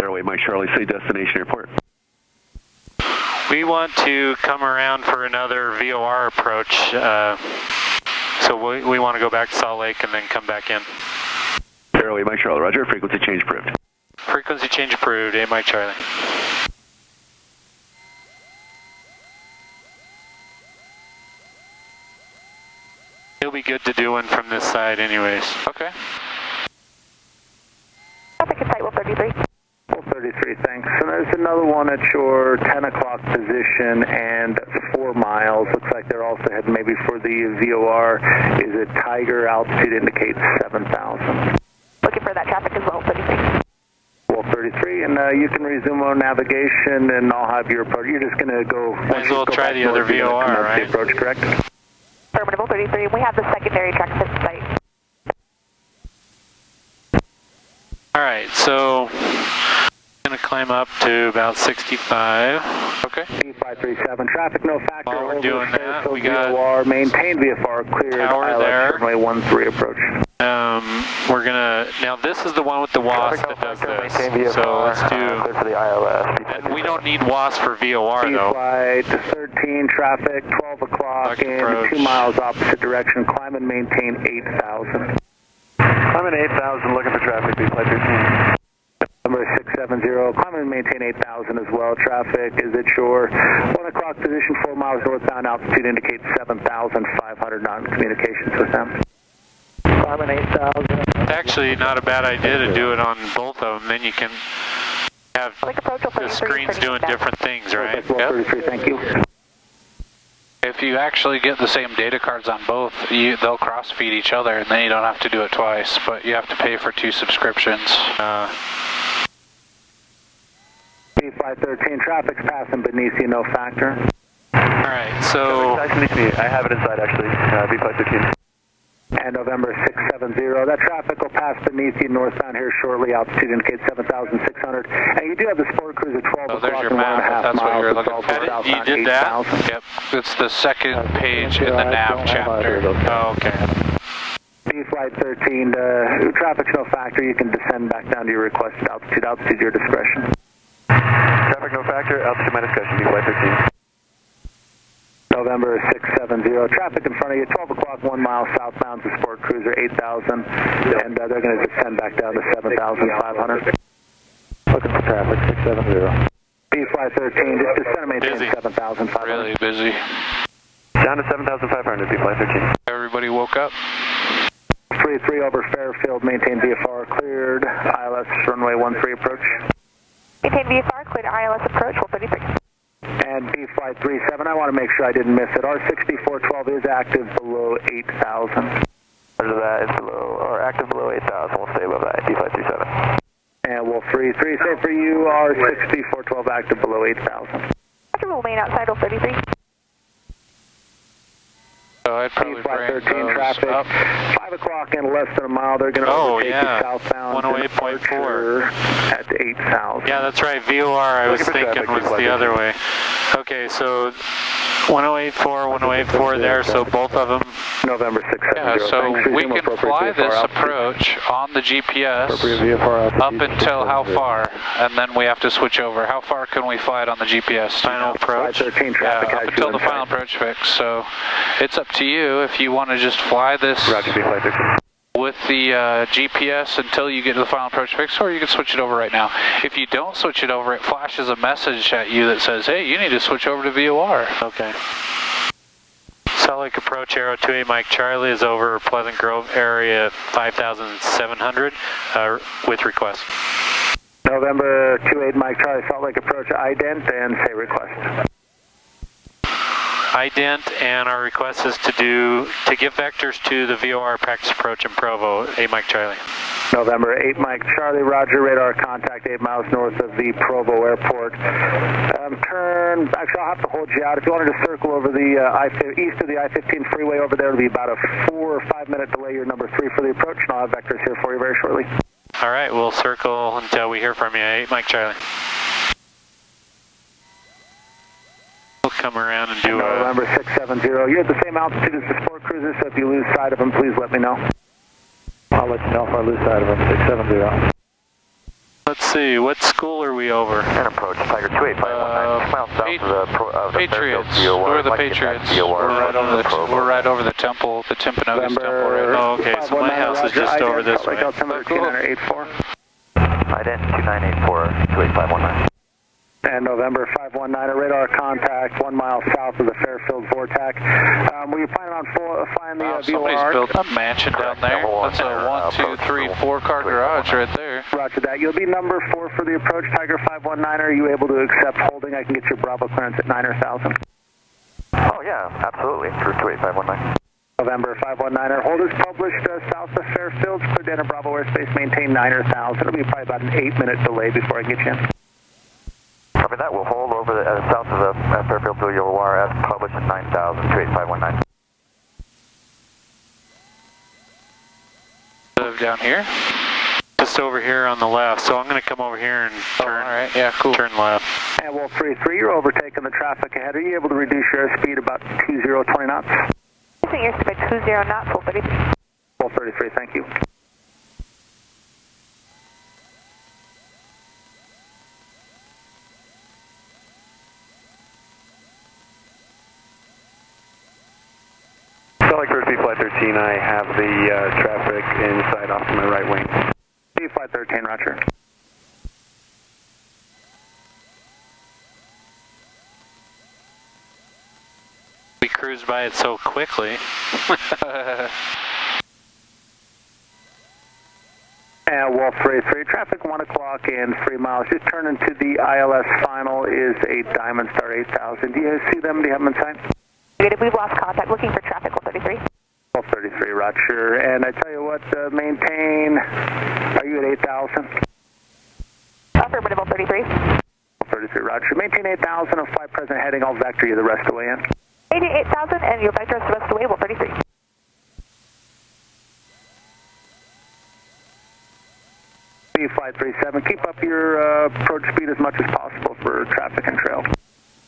Airway, Mike Charlie, say destination airport. We want to come around for another VOR approach, so we want to go back to Salt Lake and then come back in. Airway, Mike Charlie, roger, frequency change approved. Frequency change approved, Mike Charlie. It'll be good to do one from this side anyways. Okay. Traffic in Site 133. 133, thanks. And there's another one at your 10 o'clock position and 4 miles. Looks like they're also heading maybe for the VOR. Is it Tiger? Altitude indicates 7,000. Looking for that traffic as well, 33. Well, 33, and you can resume on navigation, and I'll have your approach. You're just going to go... Might as well try the other VOR, right? The approach, correct? Affirmative, 33. We have the secondary track at the site. All right, so I'm going to climb up to about 65. Okay. B537, traffic no factor. While we're doing that, we got VOR, maintain VFR, cleared. tower there. Runway 13 approach. We're gonna, now this is the one with the WASP that does this, so let's do, for the ILS. and we don't need WASP for VOR though. Flight 13, traffic, 12 o'clock in 2 miles opposite direction, climb and maintain 8,000. Climb and 8,000, looking for traffic, B-Flight 13. Number 670, climb and maintain 8,000 as well. Traffic is at your 1 o'clock position, 4 miles northbound, altitude indicates 7,500 on communications with them. Climb and 8,000. It's actually not a bad idea to do it on both of them, then you can have the screens doing different things, right? Yep. Thank you. If you actually get the same data cards on both, they'll cross feed each other, and then you don't have to do it twice, but you have to pay for 2 subscriptions. B513, traffic's passing Benicia, no factor. Alright, so... Nice to meet you. I have it inside, actually, B513. And November 670, that traffic will pass Benicia northbound here shortly. Altitude indicates 7,600. And you do have the Sport Cruiser 12 oh, o'clock there's your and map. 1.5 That's miles. what you're looking for. You did that? Yep. It's the second page in the nav chapter. Oh, okay. B-Flight 13, traffic's no factor. You can descend back down to your requested altitude. Altitude, your discretion. Traffic no factor. Altitude, my discretion. B-Flight 13. November 670, traffic in front of you, 12 o'clock, 1 mile southbound to Sport Cruiser, 8,000, and they're going to descend back down to 7,500. Looking for traffic, 670. B-Flight 13, just descend and maintain 7,500. Really busy. Down to 7,500, B-Flight 13. Everybody woke up. 33 over Fairfield, maintain VFR, cleared, ILS runway 13 approach. Maintain VFR, cleared ILS approach, 133. And B-Flight 37, I want to make sure I didn't miss it. R6412 is active below 8,000. Under that, it's below, or active below 8,000. We'll stay above that, B-Flight 37. And we'll 33, say for you, R6412 active below 8,000. Roger, we'll remain outside 033. So I'd probably B-Flight 13 bring traffic, up. 5 o'clock in less than a mile. They're going to overtake you southbound. 108.4 at 8,000. Yeah, that's right. VOR, I was thinking was the other way. Okay, so 1084, 1084 there, so both of them. November 670. Yeah, so we can fly this approach on the GPS up until how far, and then we have to switch over. How far can we fly it on the GPS? Final approach? 13 traffic up until the final approach fix. So it's up to you if you want to just fly this with the GPS until you get to the final approach fix, or you can switch it over right now. If you don't switch it over, it flashes a message at you that says, hey, you need to switch over to VOR. Okay. Salt Lake approach, Aero 28 Mike Charlie is over Pleasant Grove area 5,700 with request. November 28 Mike Charlie, Salt Lake approach, ident and say request. Ident, and our request is to give vectors to the VOR practice approach in Provo, 8 Mike Charlie. November 8 Mike Charlie, roger, radar contact 8 miles north of the Provo airport. Turn, actually I'll have to hold you out. If you wanted to circle over the east of the I-15 freeway over there, it'll be about a 4 or 5 minute delay. You're number 3 for the approach, and I'll have vectors here for you very shortly. All right, we'll circle until we hear from you, 8 Mike Charlie. We'll come around and do November 670. You're at the same altitude as the sport cruiser, so if you lose sight of them, please let me know. I'll let you know if I lose sight of them, 670. Let's see, what school are we over? And approach, Tiger 28519, 2 miles south of the Patriots. Who are the Patriots? We're right over the temple, the Timpanogos temple. Right? Oh, okay, so my house is just over this way. Ident 2984, 28519. And November 519, a radar contact 1 mile south of the Fairfield Vortex. Were you planning on flying the somebody's VOR? built a mansion down there. That's a 1, 2, 3, 4 car garage right there. Roger that. You'll be number 4 for the approach, Tiger 519. Are you able to accept holding? I can get your Bravo clearance at 9,000. Oh yeah, absolutely, through 28519. November 519, hold is published south of Fairfield, clear Dana Bravo airspace, maintain 9,000. It'll be probably about an 8-minute delay before I get you in. Copy that. We'll hold over the south of the Fairfield to your wire as published at 9,000, 28519. Down here? Just over here on the left, so I'm going to come over here and turn, all right. Yeah, cool. Turn left. And Wolf 33, you're overtaking the traffic ahead. Are you able to reduce your airspeed about 20 knots? I think you're speed 20 knots, Wolf 33. Wolf 33, thank you. Like Earth Flight 13, I have the traffic inside off to my right wing. Flight 13, roger. We cruised by it so quickly. And Wolf 33, traffic 1 o'clock and 3 miles. Just turn into the ILS final is a Diamond Star 8000. Do you see them? Do you have them in sight? We've lost contact. Looking for traffic, Wolf 33. Wolf 33, roger. And I tell you what, maintain, are you at 8,000? Affirmative, Wolf 33. Wolf 33, roger. Maintain 8,000 and flight present heading. I'll vector you the rest of the way in. 88,000 and your vector is the rest of the way, Wolf 33. Flight 37, keep up your approach speed as much as possible for traffic and trail.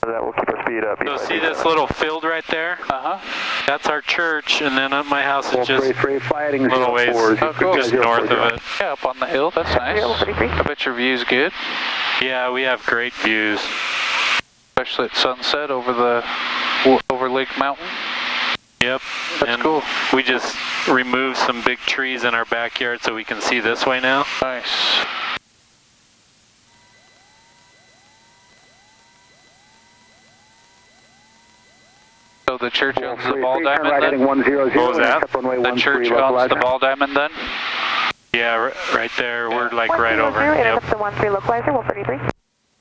That will keep our speed up. So see this little field right there? That's our church, and then my house is just a little ways just north of it. Yeah, up on the hill. That's nice. I bet your view's good. Yeah, we have great views. Especially at sunset over Lake Mountain. Yep. That's cool. We just removed some big trees in our backyard so we can see this way now. Nice. So the church owns the ball diamond then? What was that? The church owns the ball diamond then? Yeah, right there. We're like right over. Yep. The 13 localizer, Wolf 33.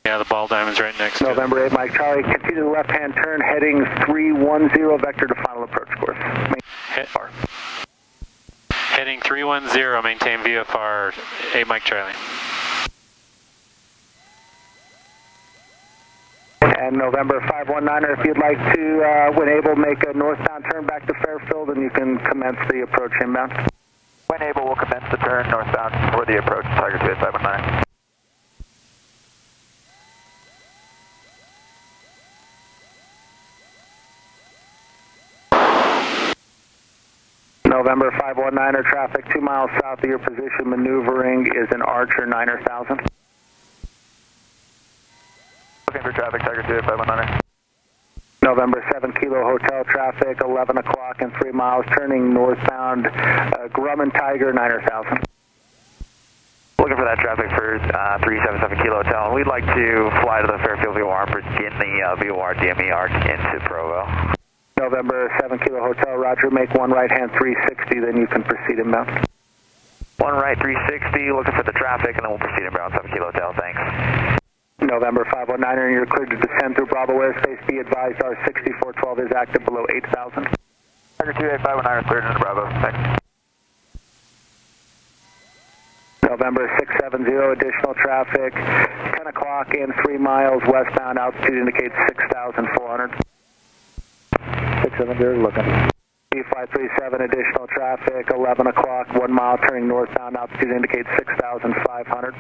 Yeah, the ball diamond's right next to it. November 8 Mike Charlie, continue the left-hand turn, heading 310 vector to final approach course. Heading 310, maintain VFR, 8 Mike Charlie. And November 519, if you'd like to, when able, make a northbound turn back to Fairfield, and you can commence the approach inbound. When able, we'll commence the turn northbound for the approach, Tiger 28519. November 519er traffic 2 miles south of your position, maneuvering is an Archer 9000. Looking for traffic, Tiger 28519er. November 7 Kilo Hotel traffic 11 o'clock and 3 miles turning northbound, Grumman Tiger 9000. Looking for that traffic for 377 Kilo Hotel. We'd like to fly to the Fairfield VOR, begin the VOR DME arc into Provo. November 7 Kilo Hotel, roger, make one right hand 360, then you can proceed inbound. One right 360, looking for the traffic, and then we'll proceed inbound 7 Kilo Hotel, thanks. November 519er, you're cleared to descend through Bravo airspace. Be advised, R6412 is active below 8,000. Tiger 28519 is cleared into Bravo, thanks. November 670, additional traffic, 10 o'clock and 3 miles westbound, altitude indicates 6,400. 670, looking. B537, additional traffic, 11 o'clock, 1 mile turning northbound, altitude indicates 6,500.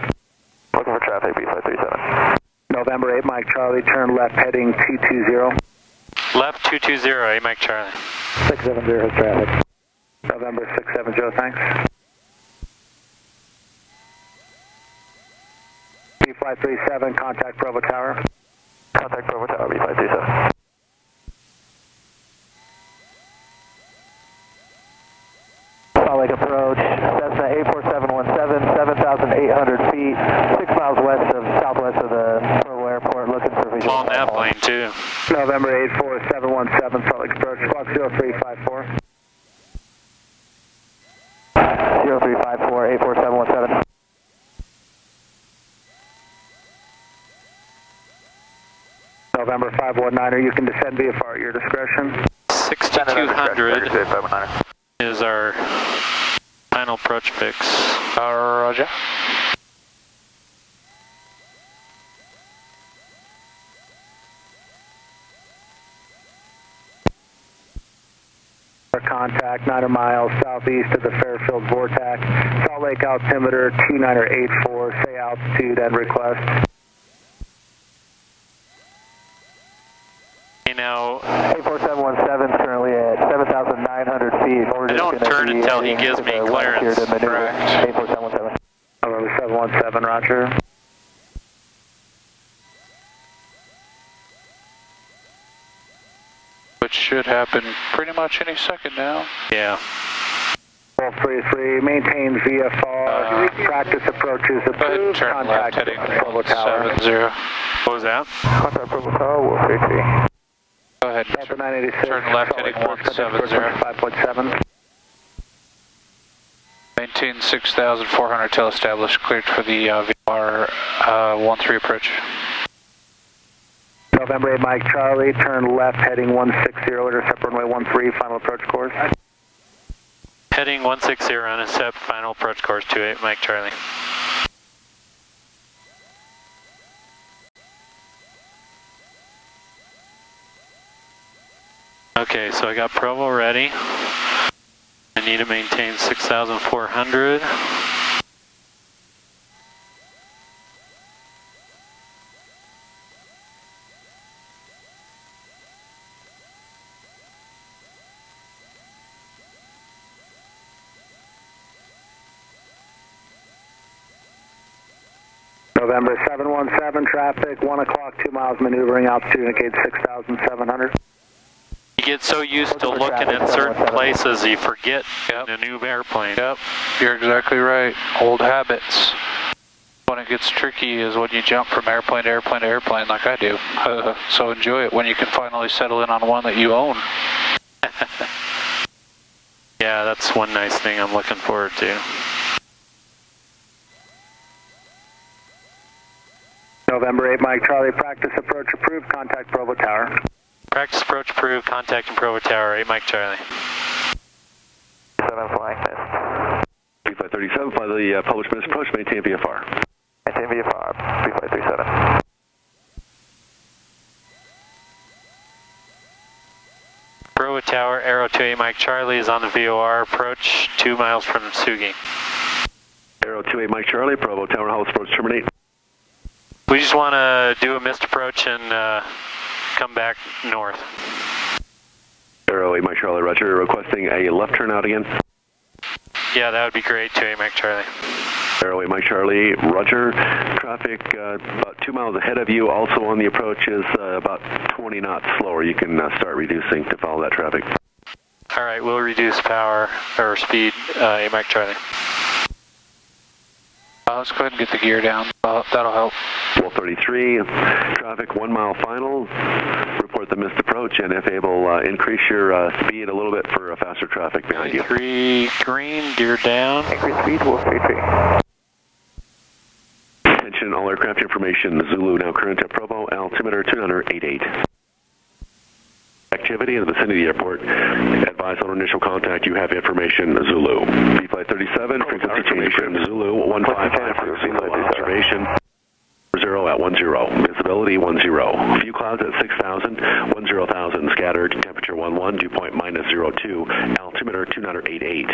Looking for traffic, B537. November 8 Mike Charlie, turn left heading 220. Left 220, 8 Mike Charlie. 670 traffic. November 670, thanks. B537, contact Provo Tower. Contact Provo Tower, B537. Salt Lake approach, Cessna 84717, 7,800 feet, 6 miles southwest of the Provo Airport, looking for visual. On that plane too. November 84717, Salt Lake approach, Squawk 0354. 0354, 84717. November 519er, you can descend VFR at your discretion. 6200 is our final approach fix. Roger. Contact 9 miles southeast of the Fairfield Vortex. Salt Lake altimeter 2984, say altitude and request. Now, 84717 currently at 7,900 feet. I don't turn until he gives me clearance. Correct. 84717. November 717, roger. Which should happen pretty much any second now. Yeah. 1233, maintain VFR, practice approaches approved, turn left contact heading Provo Tower. 70. What was that? Contact Provo Tower, Wolf 33. Go ahead. Delta 986, Turn left heading 170. 5.7. Maintain 6,400 till established, cleared for the VR 13 approach. November 8 Mike Charlie, turn left heading 160, intercept runway 13, final approach course. Heading 160, intercept, final approach course 28 Mike Charlie. Okay, so I got Provo ready. I need to maintain 6,400. November 717 traffic, 1 o'clock, 2 miles maneuvering, altitude indicates 6,700. You get so used to looking at certain places, you forget in a new airplane. Yep, you're exactly right. Old habits. When it gets tricky is when you jump from airplane to airplane to airplane like I do. So enjoy it when you can finally settle in on one that you own. Yeah, that's one nice thing I'm looking forward to. November 8 Mike Charlie, practice approach approved, contact Provo Tower. Practice approach approved, contacting Provo Tower, 8 Mike Charlie. 7 flying missed. B537, fly the published missed approach, maintain VFR. Maintain VFR, B537. Provo Tower, Arrow 28 Mike Charlie is on the VOR approach 2 miles from Sugi. Arrow 28 Mike Charlie, Provo Tower, how approach terminate. We just want to do a missed approach and come back north. Arrow 8 Mike Charlie, roger, requesting a left turn out again. Yeah, that would be great, 28 Mike Charlie. Aero 8 Mike Charlie, roger. Traffic about 2 miles ahead of you, also on the approach, is about 20 knots slower. You can start reducing to follow that traffic. All right, we'll reduce power or speed, 8 Mike Charlie. Let's go ahead and get the gear down. That'll help. Wolf 33, traffic 1 mile final. Report the missed approach, and if able, increase your speed a little bit for faster traffic behind you. 3 green, gear down. Increase speed, Wolf 33. Attention, all aircraft information. Zulu now current at Provo, altimeter 288. Activity in the vicinity of the airport. Advise on initial contact. You have information. Zulu. B-Flight 37, frequency information. Zulu 155, Zulu observation. 0 at 10. Visibility 10. Few clouds at 6,000. 10,000 scattered. Temperature 11. Dew point minus 02. Altimeter 288.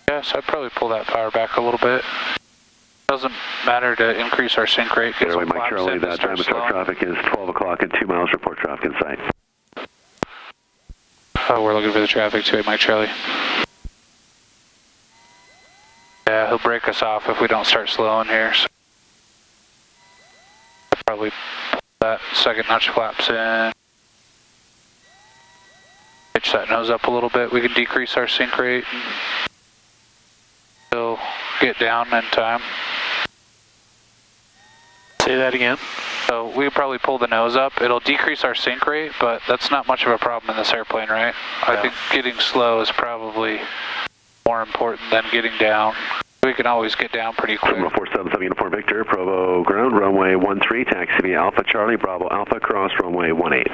Yes, I'd probably pull that power back a little bit. Doesn't matter to increase our sync rate. Airway Mike Charlie, that diameter traffic is 12 o'clock and 2 miles. Report traffic in sight. Oh, we're looking for the traffic, 28 Mike Charlie. Yeah, he'll break us off if we don't start slowing here. So probably pull that second notch flaps in. Pitch that nose up a little bit. We can decrease our sync rate and still get down in time. Say that again. So we could probably pull the nose up. It'll decrease our sync rate, but that's not much of a problem in this airplane, right? No. I think getting slow is probably more important than getting down. We can always get down pretty quick. 477 Uniform Victor, Provo ground, runway 13, taxi via Alpha Charlie, Bravo Alpha, cross runway 18.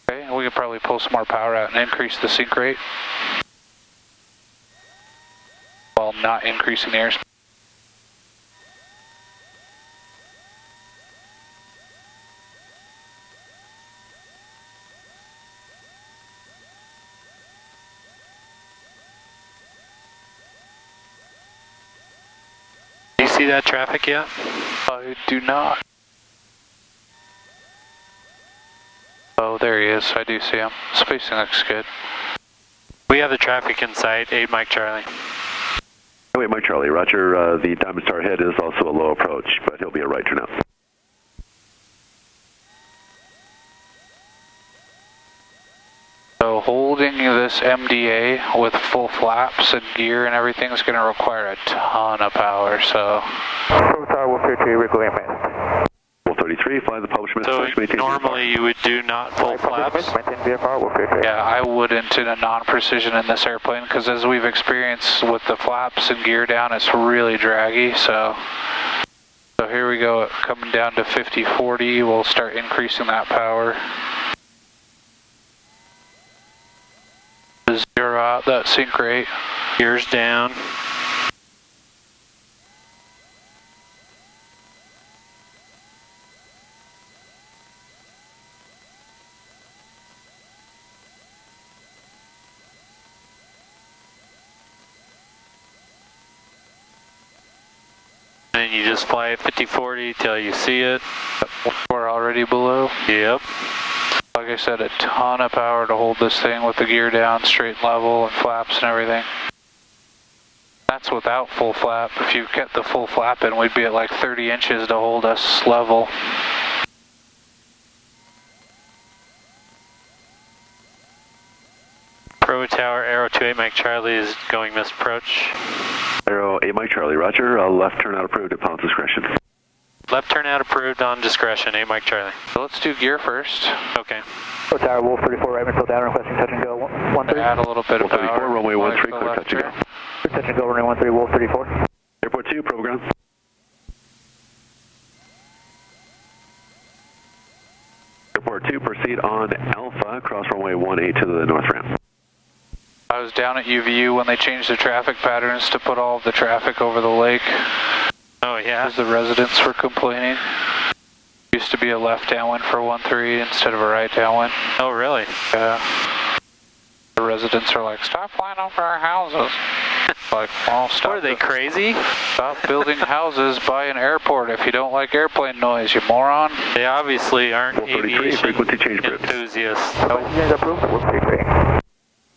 Okay, we could probably pull some more power out and increase the sync rate while not increasing the airspeed. See that traffic yet? I do not. Oh, there he is. I do see him. Spacing looks good. We have the traffic in sight, 8 Mike Charlie. Wait, Mike Charlie, roger. The Diamond Star head is also a low approach, but he'll be a right turnout. So holding this MDA with full flaps and gear and everything is going to require a ton of power, so... Wolf 33, Wrigley mast. Wolf 33, fly the published So normally you would do not full flaps? Yeah, I wouldn't in a non-precision in this airplane, because as we've experienced with the flaps and gear down, it's really draggy, so here we go, coming down to 50-40, we'll start increasing that power. Zero out that sync rate. Gears down. And you just fly at 50-40 till you see it. We're already below. Yep. Like I said, a ton of power to hold this thing with the gear down, straight and level, and flaps and everything. That's without full flap. If you get the full flap in, we'd be at like 30 inches to hold us level. Provo Tower, Aero 28 Mike Charlie is going misapproach. Aero 8 Mike Charlie, roger. Left turn out approved at pilot's discretion. Left turn out approved on discretion, 8 Mike Charlie. So let's do gear first. Okay. Provo Tower, Wolf 34, right middle down, requesting touch and go. 13. Add a little bit of Wolf 34, power. runway 13, clear touch and go. Touch and go, runway 13, Wolf 34. Airport 2, Provo ground. Airport 2, proceed on Alpha, cross runway 18 to the north ramp. I was down at UVU when they changed the traffic patterns to put all of the traffic over the lake. Oh yeah? Because the residents were complaining. Used to be a left downwind for 13 instead of a right downwind. Oh really? Yeah. The residents are like, stop flying over our houses. Like, well, stop. What are they, crazy? Stop building houses by an airport if you don't like airplane noise, you moron. They obviously aren't aviation frequency change enthusiasts.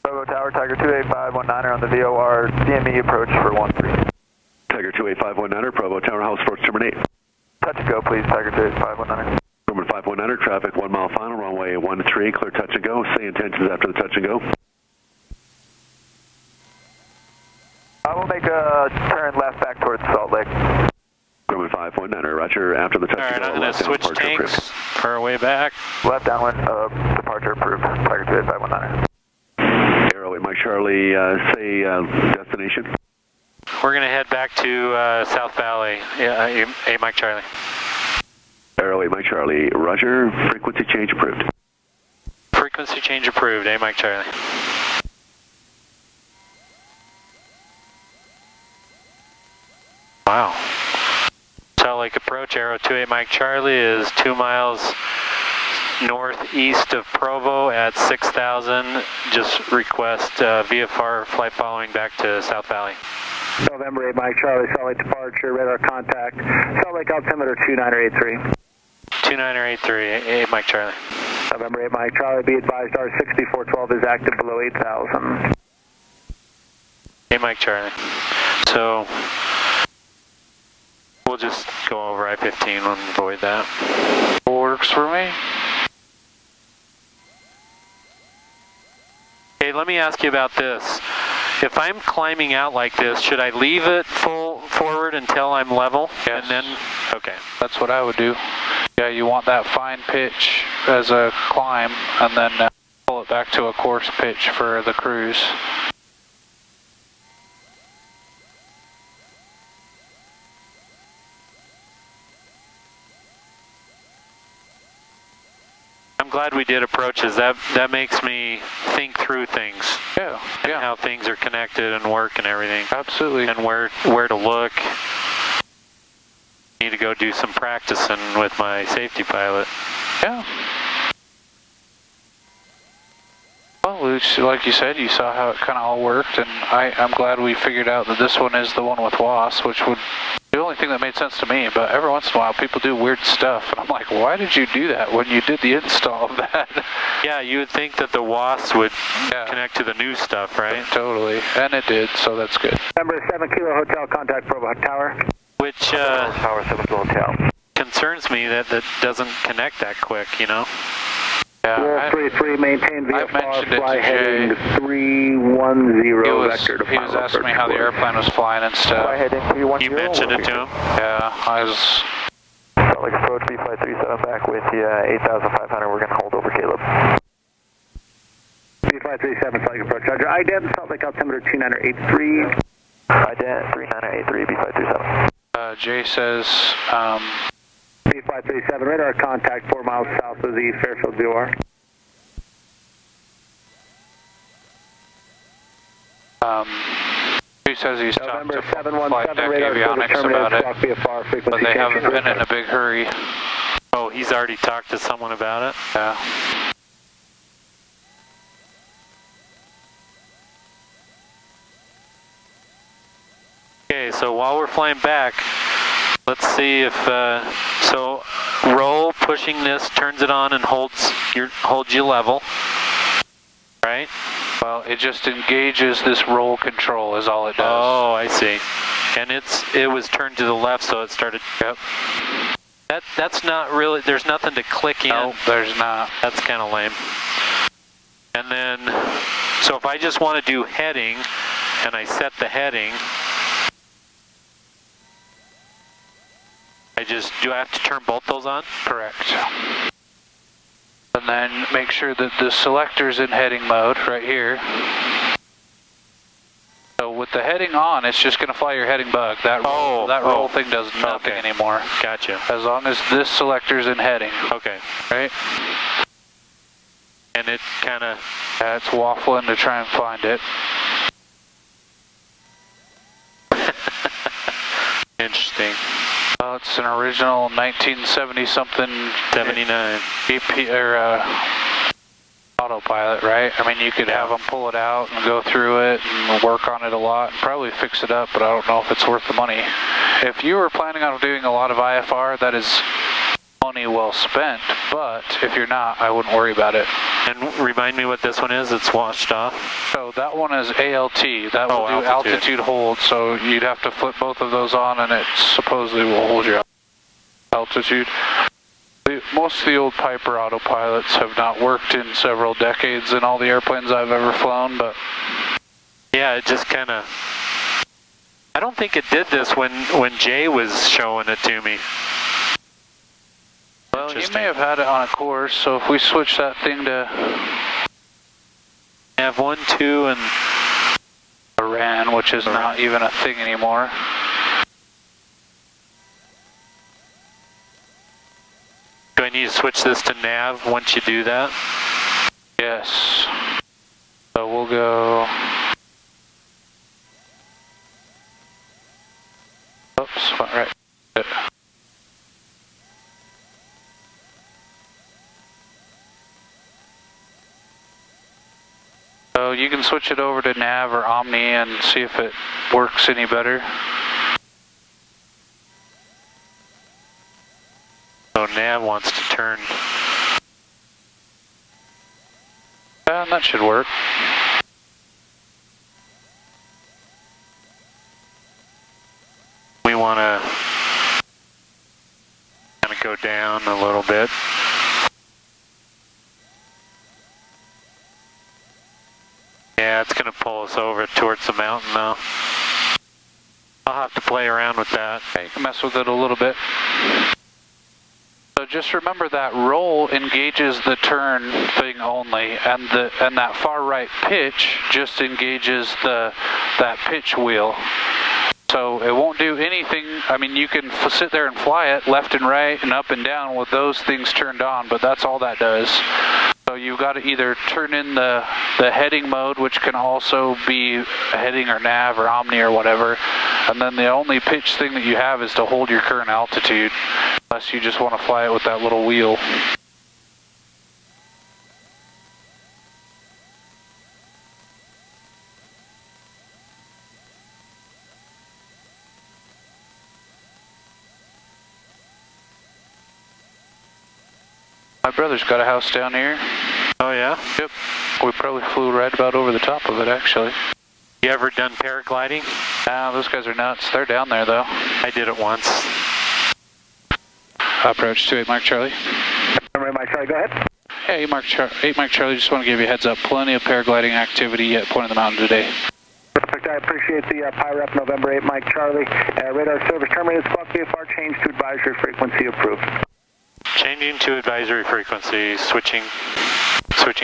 Bravo Tower, Tiger 28519er on the VOR, DME approach for 13. Tiger 28519er, Bravo Tower, House Force terminate. Touch and go, please, Tiger 28519er. Roman 519er, traffic 1 mile final, runway 13, clear touch and go. Say intentions after the touch and go. I will make a turn left back towards Salt Lake. Roman 519er, roger, after the touch and go. Alright, I'm going to switch tanks for our way back. Left downwind, departure approved, Tiger 28519er. Arrow 8 Mike Charlie, say destination. We're going to head back to South Valley. Yeah, 8 Mike Charlie. Arrow 8 Mike Charlie, roger, frequency change approved. Frequency change approved, 8 Mike Charlie. Wow. Salt Lake approach, Arrow 28 Mike Charlie is 2 miles northeast of Provo at 6,000. Just request VFR flight following back to South Valley. November 8 Mike Charlie, Salt Lake departure, radar contact, Salt Lake altimeter 2983. 2983, 8 Mike Charlie. November 8 Mike Charlie, be advised R6412 is active below 8,000. 8 Mike Charlie. So we'll just go over I-15 and avoid that. Works for me. Hey, let me ask you about this. If I'm climbing out like this, should I leave it full forward until I'm level? Yes. And then, okay. That's what I would do. Yeah, you want that fine pitch as a climb, and then pull it back to a coarse pitch for the cruise. I'm glad we did approaches. That makes me think through things. Yeah, and how things are connected and work and everything. Absolutely. And where to look. Need to go do some practicing with my safety pilot. Yeah. Well, like you said, you saw how it kind of all worked, and I'm glad we figured out that this one is the one with WAS, which would the only thing that made sense to me. But every once in a while, people do weird stuff, and I'm like, why did you do that when you did the install of that? Yeah, you would think that the WAS would connect to the new stuff, right? Totally, and it did, so that's good. Number 7 Kilo Hotel, contact Provo Tower. Which Tower 7 Kilo Hotel. Concerns me that doesn't connect that quick, you know? Yeah, 433, maintain VFR, fly heading 310 vector to He was asking me how the airplane was flying and stuff. Fly heading 310. You mentioned it to him? Yeah, I was... Salt Lake approach, B537 back with you, 8,500, we're going to hold over Caleb. B537, Salt Lake approach, roger. IDEM, Salt Lake altimeter 2983. IDEM 3983, B537. Jay says... B537, radar contact 4 miles south of the Fairfield VOR. He says he's talked to Flight Deck Avionics about it, but they haven't been in a big hurry. Oh, he's already talked to someone about it? Yeah. Okay, so while we're flying back, let's see if, so roll, pushing this, turns it on and holds you level, right? Well, it just engages this roll control is all it does. Oh, I see. And it was turned to the left, so it started, yep. That's not really, there's nothing to click in. No, there's not. That's kind of lame. And then, so if I just want to do heading, and I set the heading, do I have to turn both those on? Correct. And then make sure that the selector's in heading mode right here. So with the heading on, it's just going to fly your heading bug. That roll thing does nothing anymore. Gotcha. As long as this selector's in heading. Okay. Right? And it kind of... Yeah, it's waffling to try and find it. Interesting. Well, it's an original 1970-something 79 BP or autopilot, right? I mean, you could have them pull it out and go through it and work on it a lot and probably fix it up, but I don't know if it's worth the money. If you were planning on doing a lot of IFR, that is money well spent, but if you're not, I wouldn't worry about it. And remind me what this one is, it's washed off? So that one is ALT, that will do altitude hold, so you'd have to flip both of those on and it supposedly will hold your altitude. Most of the old Piper autopilots have not worked in several decades in all the airplanes I've ever flown, but... Yeah, it just kind of... I don't think it did this when Jay was showing it to me. Well, you may have had it on a course, so if we switch that thing to... Nav 1, 2, and... Iran, which is not even a thing anymore. Do I need to switch this to nav once you do that? Yes. So we'll go... Oops, went right. So you can switch it over to nav or Omni and see if it works any better. So nav wants to turn. And that should work. We want to kind of go down a little bit. Yeah, it's going to pull us over towards the mountain now. I'll have to play around with that. Okay, you can mess with it a little bit. So just remember that roll engages the turn thing only, and that far right pitch just engages that pitch wheel. So it won't do anything. I mean, you can sit there and fly it left and right and up and down with those things turned on, but that's all that does. So you've got to either turn in the heading mode, which can also be heading or nav or Omni or whatever, and then the only pitch thing that you have is to hold your current altitude, unless you just want to fly it with that little wheel. My brother's got a house down here. Oh yeah? Yep. We probably flew right about over the top of it, actually. You ever done paragliding? Nah, those guys are nuts. They're down there, though. I did it once. Approach 28 Mike Charlie. Mike Charlie, go ahead. Yeah, 8 Mike Charlie, just want to give you a heads up. Plenty of paragliding activity at Point of the Mountain today. Perfect. I appreciate the PIREP November 8 Mike Charlie. Radar service terminated. Squawk VFR change to advisory frequency approved. Changing to advisory frequency, switching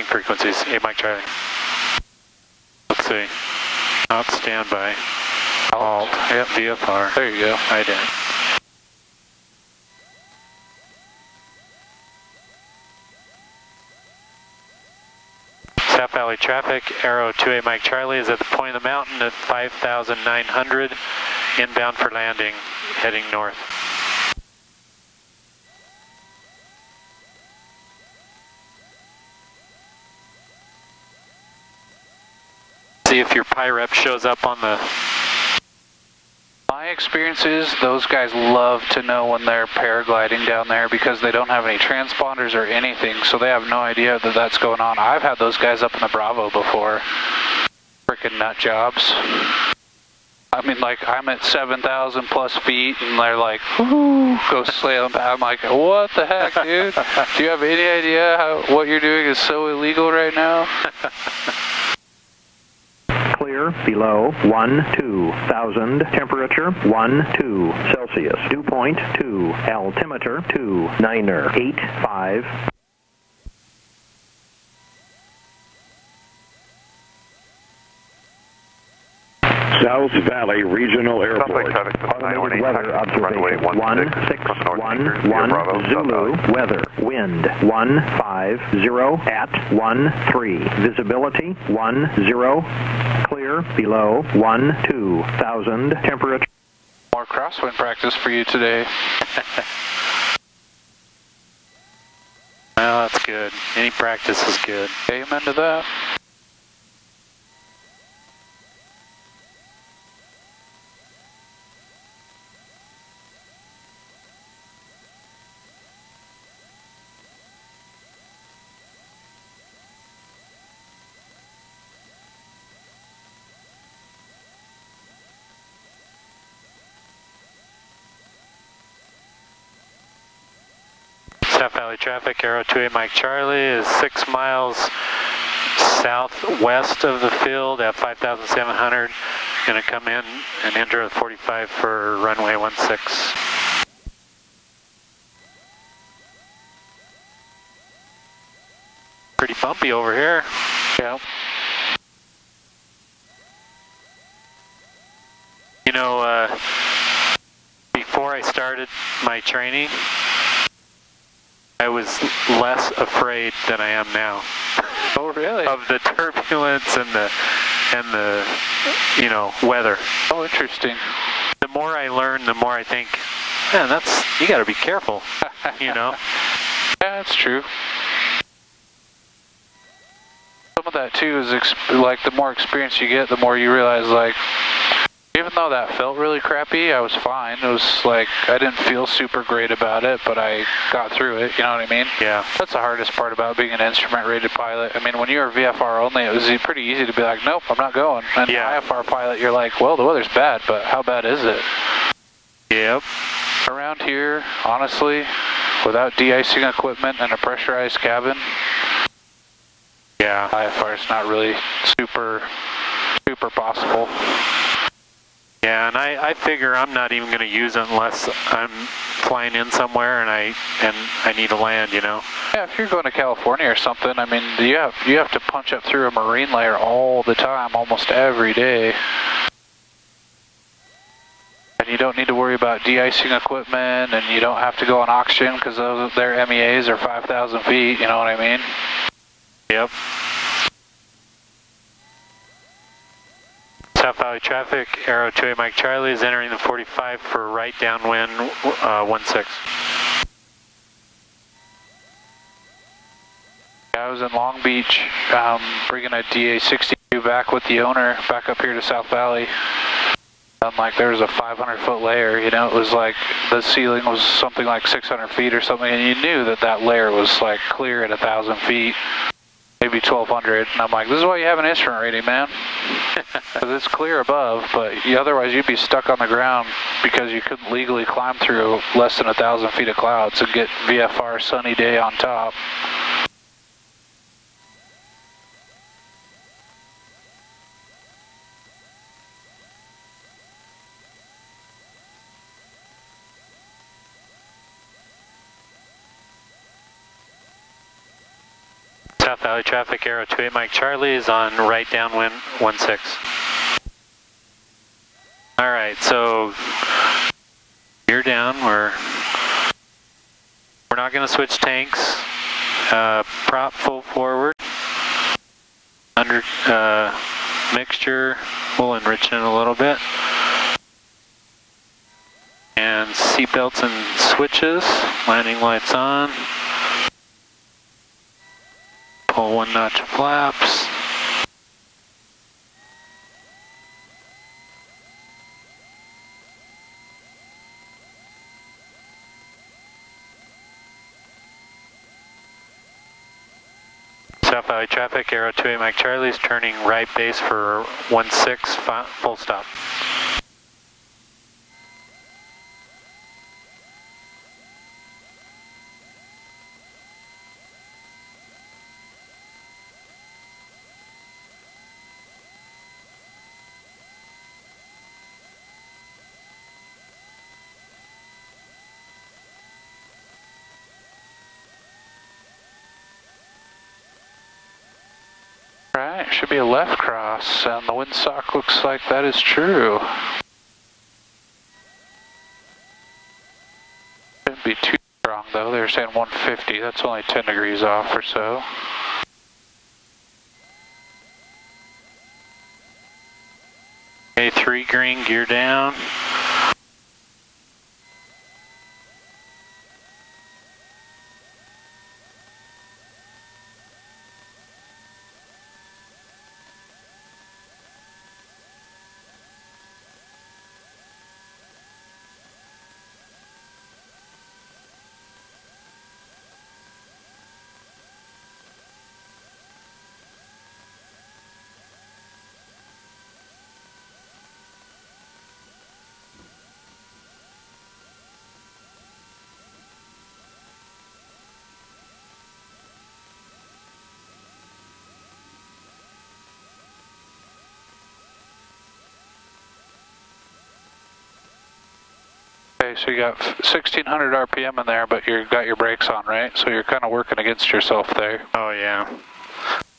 frequencies. 8 Mike Charlie. Let's see. Out standby. Alt. Yep, VFR. There you go. I did. South Valley traffic, Arrow 28 Mike Charlie is at the point of the mountain at 5,900, inbound for landing, heading north. See if your PIREP shows up on the... My experience is those guys love to know when they're paragliding down there because they don't have any transponders or anything, so they have no idea that that's going on. I've had those guys up in the Bravo before. Freaking nut jobs. I mean, like, I'm at 7,000 plus feet, and they're like, whoo, go sailing back. I'm like, what the heck, dude? Do you have any idea what you're doing is so illegal right now? Clear below 12,000, temperature 12 Celsius, dew point 2, altimeter 29er 85. South Valley Regional Airport. Automated weather observation 1611 Zulu, weather, wind 150 at 13, visibility 10, clear below 12,000, temperature. More crosswind practice for you today. Well, that's good. Any practice is good. Amen to that. South Valley traffic, Arrow 28 Mike Charlie is 6 miles southwest of the field at 5,700. Going to come in and enter at 45 for runway 16. Pretty bumpy over here. Yeah. You know, before I started my training, I was less afraid than I am now. Oh, really? Of the turbulence and the you know, weather. Oh, interesting. The more I learn, the more I think, man, you got to be careful. You know. Yeah, that's true. Some of that too is like the more experience you get, the more you realize, like, even though that felt really crappy, I was fine. It was like, I didn't feel super great about it, but I got through it, you know what I mean? Yeah. That's the hardest part about being an instrument-rated pilot. I mean, when you were VFR only, it was pretty easy to be like, nope, I'm not going. And yeah. IFR pilot, you're like, well, the weather's bad, but how bad is it? Yep. Around here, honestly, without de-icing equipment and a pressurized cabin, yeah, IFR is not really super possible. Yeah, and I figure I'm not even going to use it unless I'm flying in somewhere and I need to land, you know. Yeah, if you're going to California or something, I mean, you have to punch up through a marine layer all the time, almost every day. And you don't need to worry about de-icing equipment, and you don't have to go on oxygen because their MEAs are 5,000 feet, you know what I mean? Yep. South Valley traffic, Arrow 28 Mike Charlie is entering the 45 for right downwind 16. I was in Long Beach, bringing a DA-62 back with the owner back up here to South Valley. And like there was a 500-foot layer, you know, it was like the ceiling was something like 600 feet or something, and you knew that layer was like clear at 1,000 feet. Maybe 1,200, and I'm like, this is why you have an instrument rating, man. Because it's clear above, but otherwise you'd be stuck on the ground because you couldn't legally climb through less than 1,000 feet of clouds and get VFR sunny day on top. South Valley traffic, Arrow 28 Mike Charlie is on right downwind 16. Alright, so you're down. We're not going to switch tanks. Prop full forward. Under mixture, we'll enrich it a little bit. And seatbelts and switches. Landing lights on. Pull 1 notch of flaps. South Valley traffic, Arrow 28 Mike Charlie is turning right base for 16, full stop. Right, should be a left cross, and the windsock looks like that is true. Shouldn't be too strong though, they're saying 150, that's only 10 degrees off or so. A3 green, gear down. Okay, so you got 1600 RPM in there, but you've got your brakes on, right? So you're kind of working against yourself there. Oh, yeah.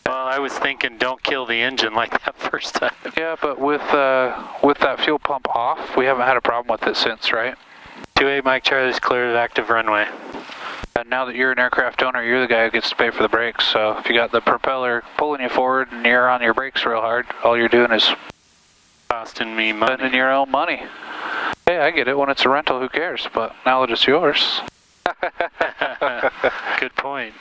Well, I was thinking don't kill the engine like that first time. Yeah, but with that fuel pump off, we haven't had a problem with it since, right? 28 Mike Charlie's cleared at active runway. And now that you're an aircraft owner, you're the guy who gets to pay for the brakes. So if you got the propeller pulling you forward and you're on your brakes real hard, all you're doing is costing me money. Spending your own money. Hey, I get it. When it's a rental, who cares? But now that it's yours. Good point.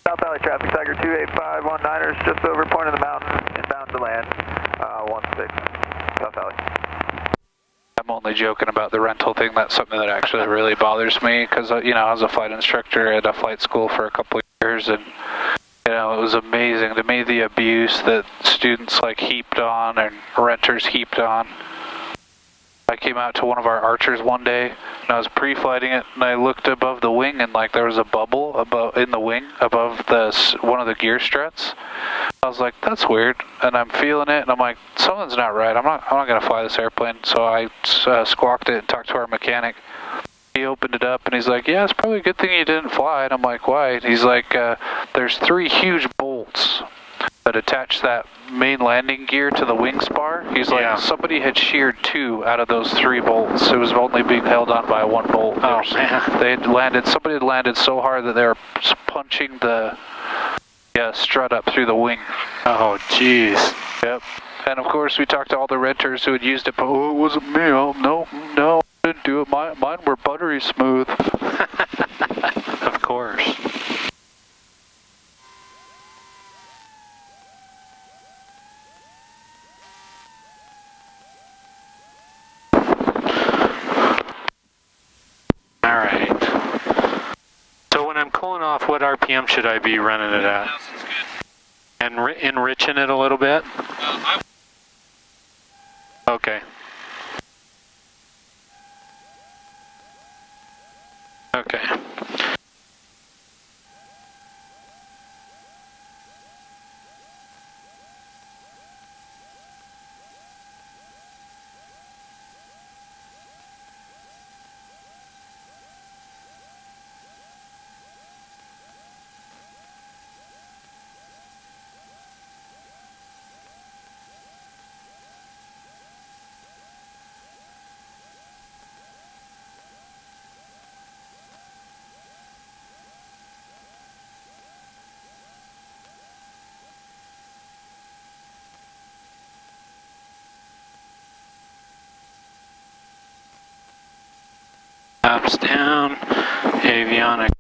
South Valley traffic, Tiger 28519ers, just over point of the mountain, inbound to land, 16, South Valley. I'm only joking about the rental thing. That's something that actually really bothers me because, you know, I was a flight instructor at a flight school for a couple of years, and, you know, it was amazing to me the abuse that students, like, heaped on and renters heaped on. I came out to one of our Archers one day, and I was pre-flighting it, and I looked above the wing, and like there was a bubble above in the wing above one of the gear struts. I was like, that's weird, and I'm feeling it, and I'm like, something's not right. I'm not gonna fly this airplane. So I squawked it and talked to our mechanic. He opened it up, and he's like, yeah, it's probably a good thing you didn't fly. And I'm like, why? And he's like, there's 3 huge bolts that attach that main landing gear to the wing spar. He's like, yeah. Somebody had sheared 2 out of those 3 bolts. It was only being held on by 1 bolt. Oh, man. Somebody had landed so hard that they were punching the strut up through the wing. Oh, jeez. Yep. And of course, we talked to all the renters who had used it, but oh, it wasn't me. Oh, no, I didn't do it. Mine were buttery smooth. Of course. Cooling off, what RPM should I be running it at? And enriching it a little bit? Okay. Okay. Tops down, avionics